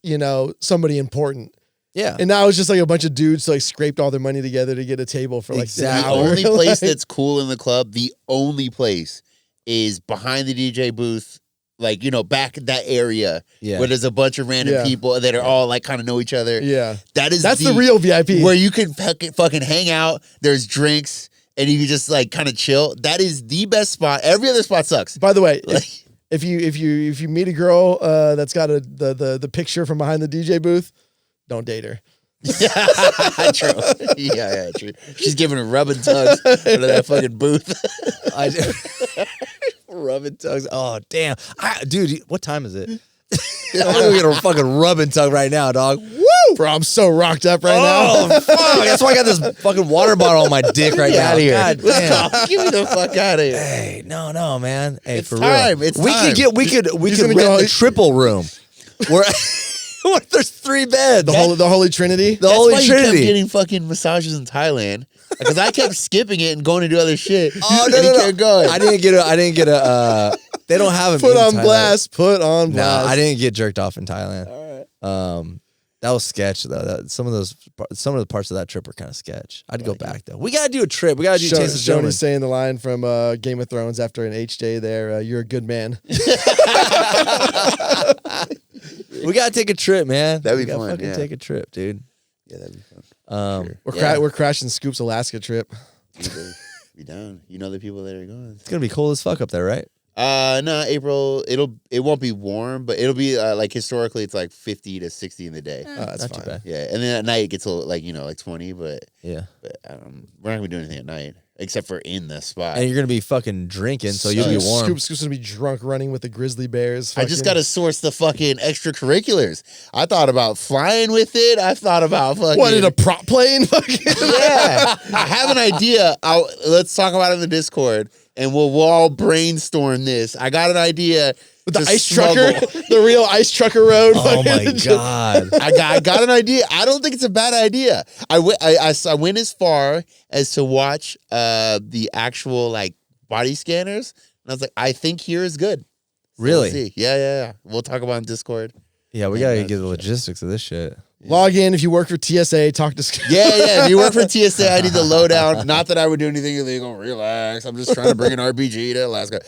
somebody important. Yeah. And now it's just like a bunch of dudes like scraped all their money together to get a table for like The an hour. only place that's cool in the club, the only place is behind the DJ booth, like, back in that area where there's a bunch of random people that are all like kind of know each other. Yeah. That's the real VIP. Where you can fucking hang out, there's drinks, and you can just like kind of chill. That is the best spot. Every other spot sucks. By the way, if you meet a girl that's got the picture from behind the DJ booth, don't date her. True. Yeah, true. She's giving her rubbing tugs out of that fucking booth. I do. Rubbing tugs. Oh, damn. Dude, what time is it? I'm gonna get a fucking rubbing tug right now, dog. Woo! Bro, I'm so rocked up right now. Oh, fuck. That's why I got this fucking water bottle on my dick right now. Outta here. God damn. Get me the fuck out of here. Hey, no, man. Hey, It's for time. real. It's we time. could He's rent gonna go- the triple room. Where there's 3 beds. The Holy Trinity. The That's Holy why you Trinity. kept getting fucking massages in Thailand. Because I kept skipping it and going to do other shit. Oh, And he kept going. I didn't get a they don't have it. Put on blast. Put on No, blast. I didn't get jerked off in Thailand. All right. That was sketch though. Some of the parts of that trip were kind of sketch. I'd go back though. We gotta do a trip. We gotta do Tasteless Gentlemen. Schoeny saying the line from Game of Thrones after an HJ there. You're a good man. We gotta take a trip, man. That'd be we fun. Fucking take a trip, dude. Yeah, that'd be fun. We're crashing Scoop's Alaska trip. Dude, be down. You know the people that are going. It's gonna be cold as fuck up there, right? No, April. It won't be warm, but it'll be like historically, it's like 50 to 60 in the day. That's not fine. too bad. Yeah, and then at night it gets a little, like 20, but Yeah. we're not gonna be doing anything at night except for in the spot. And you're gonna be fucking drinking, so you'll be warm. Scoop's gonna be drunk running with the grizzly bears. I just gotta source the fucking extracurriculars. I thought about flying with it. I thought about fucking. What, in a prop plane? Fucking Yeah, I have an idea. Let's talk about it in the Discord, and we'll all brainstorm this. I got an idea. with the to ice smuggle. trucker, the real ice trucker road. Oh my god. I got an idea. I don't think it's a bad idea. I went as far as to watch the actual like body scanners, and I was like, I think here is good. So Really? we'll see. Yeah. We'll talk about it in Discord. Yeah, we gotta get the logistics of this shit. Log in if you work for TSA. Talk to Scoop. Yeah. If you work for TSA, I need the lowdown. Not that I would do anything illegal. Relax. I'm just trying to bring an RPG to Alaska.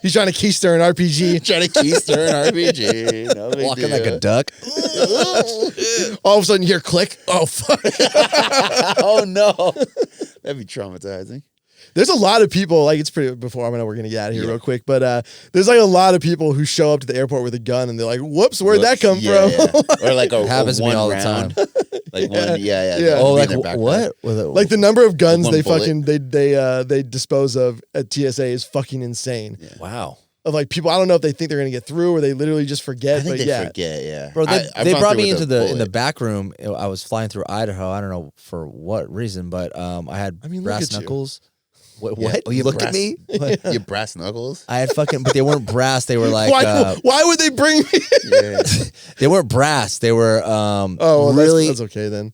He's trying to keister an RPG. Trying to keister an RPG. No big Walking deal. like a duck. All of a sudden, you hear click. Oh fuck! Oh no, that'd be traumatizing. There's a lot of people, like, it's pretty, before, I know we're going to get out of here real quick, but there's like a lot of people who show up to the airport with a gun and they're like, whoops, where'd that come from? Yeah. Or like a Happens to me one all the round. time. Like one, yeah. Yeah. Oh, Be in like their backpack. what? With a, Like the number of guns One they bullet. fucking, they dispose of at TSA is fucking insane. Yeah. wow. Of like people, I don't know if they think they're going to get through or they literally just forget, I think but they yeah. forget, yeah. Bro, I've they gone brought through me with into a in the bullet. back room. I was flying through Idaho. I don't know for what reason, but I had I mean, look brass at you. knuckles. What? Yeah. What? Oh, you Look brass- at me. Your brass knuckles? I had fucking, but they weren't brass. They were like, Why would they bring me? Yeah. they weren't brass. They were Oh, well, really that's okay then.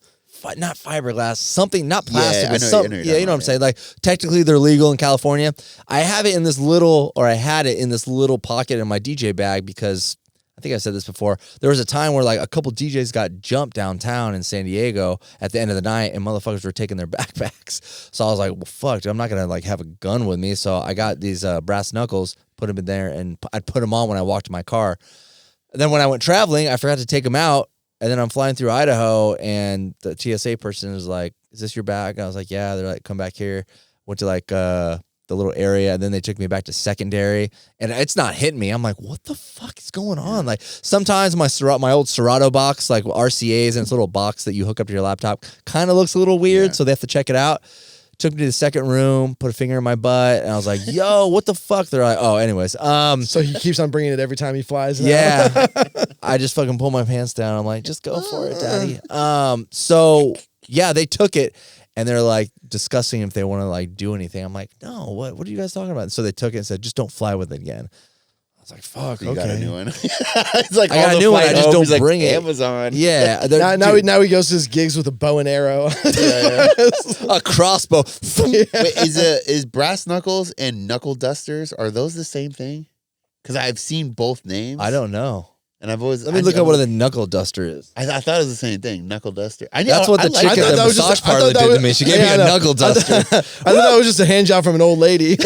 not fiberglass, something not plastic, I but know- I something. know you're Yeah, you know what I'm talking saying. Like technically, they're legal in California. I have it in this little, or I had it in this little pocket in my DJ bag because I think I said this before. There was a time where like a couple DJs got jumped downtown in San Diego at the end of the night, and motherfuckers were taking their backpacks. So I was like, well, fuck, dude, I'm not gonna like have a gun with me. So I got these brass knuckles, put them in there, and I'd put them on when I walked to my car. And then when I went traveling, I forgot to take them out. And then I'm flying through Idaho, and the TSA person is like, "Is this your bag?" And I was like, "Yeah." They're like, "Come back here." Went to like the little area, and then they took me back to secondary, and it's not hitting me. I'm like, "What the fuck is going on?" Like sometimes my old Serato box, like RCA's, and it's a little box that you hook up to your laptop, kind of looks a little weird, so they have to check it out. Took me to the second room, put a finger in my butt, and I was like, "Yo, what the fuck?" They're like, "Oh, anyways." So he keeps on bringing it every time he flies. now. Yeah. I just fucking pull my pants down. I'm like, just go for it, daddy. So yeah, they took it and they're like discussing if they want to like do anything. I'm like, no, what are you guys talking about? And so they took it and said, just don't fly with it again. I was like, fuck, You okay. got a new one. It's like I got on a the new one, flight I just home, don't he's like, bring it. Amazon. Yeah. Now he goes to his gigs with a bow and arrow. a crossbow. Wait, is brass knuckles and knuckle dusters, are those the same thing? Because I've seen both names. I don't know. And I've always Let me look up what a knuckle duster is. I thought it was the same thing, knuckle duster. That's what the chick I at thought the that was just- massage I thought parlor that did was- to me. She gave yeah, me I a know. knuckle duster. I thought that was just a hand job from an old lady.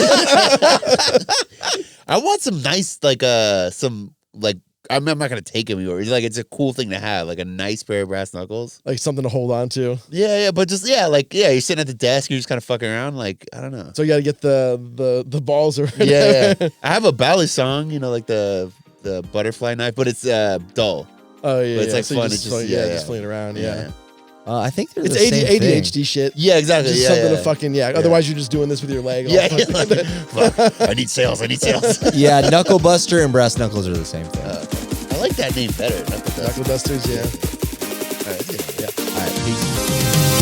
I want some nice, like, I'm not gonna take them anywhere. It's like it's a cool thing to have, like a nice pair of brass knuckles. Like something to hold on to. Yeah, but just you're sitting at the desk, you're just kind of fucking around, like I don't know. So you got to get the balls or Yeah. I have a ballet song, like the butterfly knife, but it's dull. Oh yeah, But it's like so you fun, Just, it's just- just fling around. Yeah, I think they're it's the same thing. ADHD shit. Yeah, exactly. Just something to fucking Otherwise, you're just doing this with your leg. all Yeah, fucking- fuck, I need sales. Yeah, knuckle buster and brass knuckles are the same thing. I like that name better. Knuckle Knuckle dusters. Yeah. All right, All right, peace.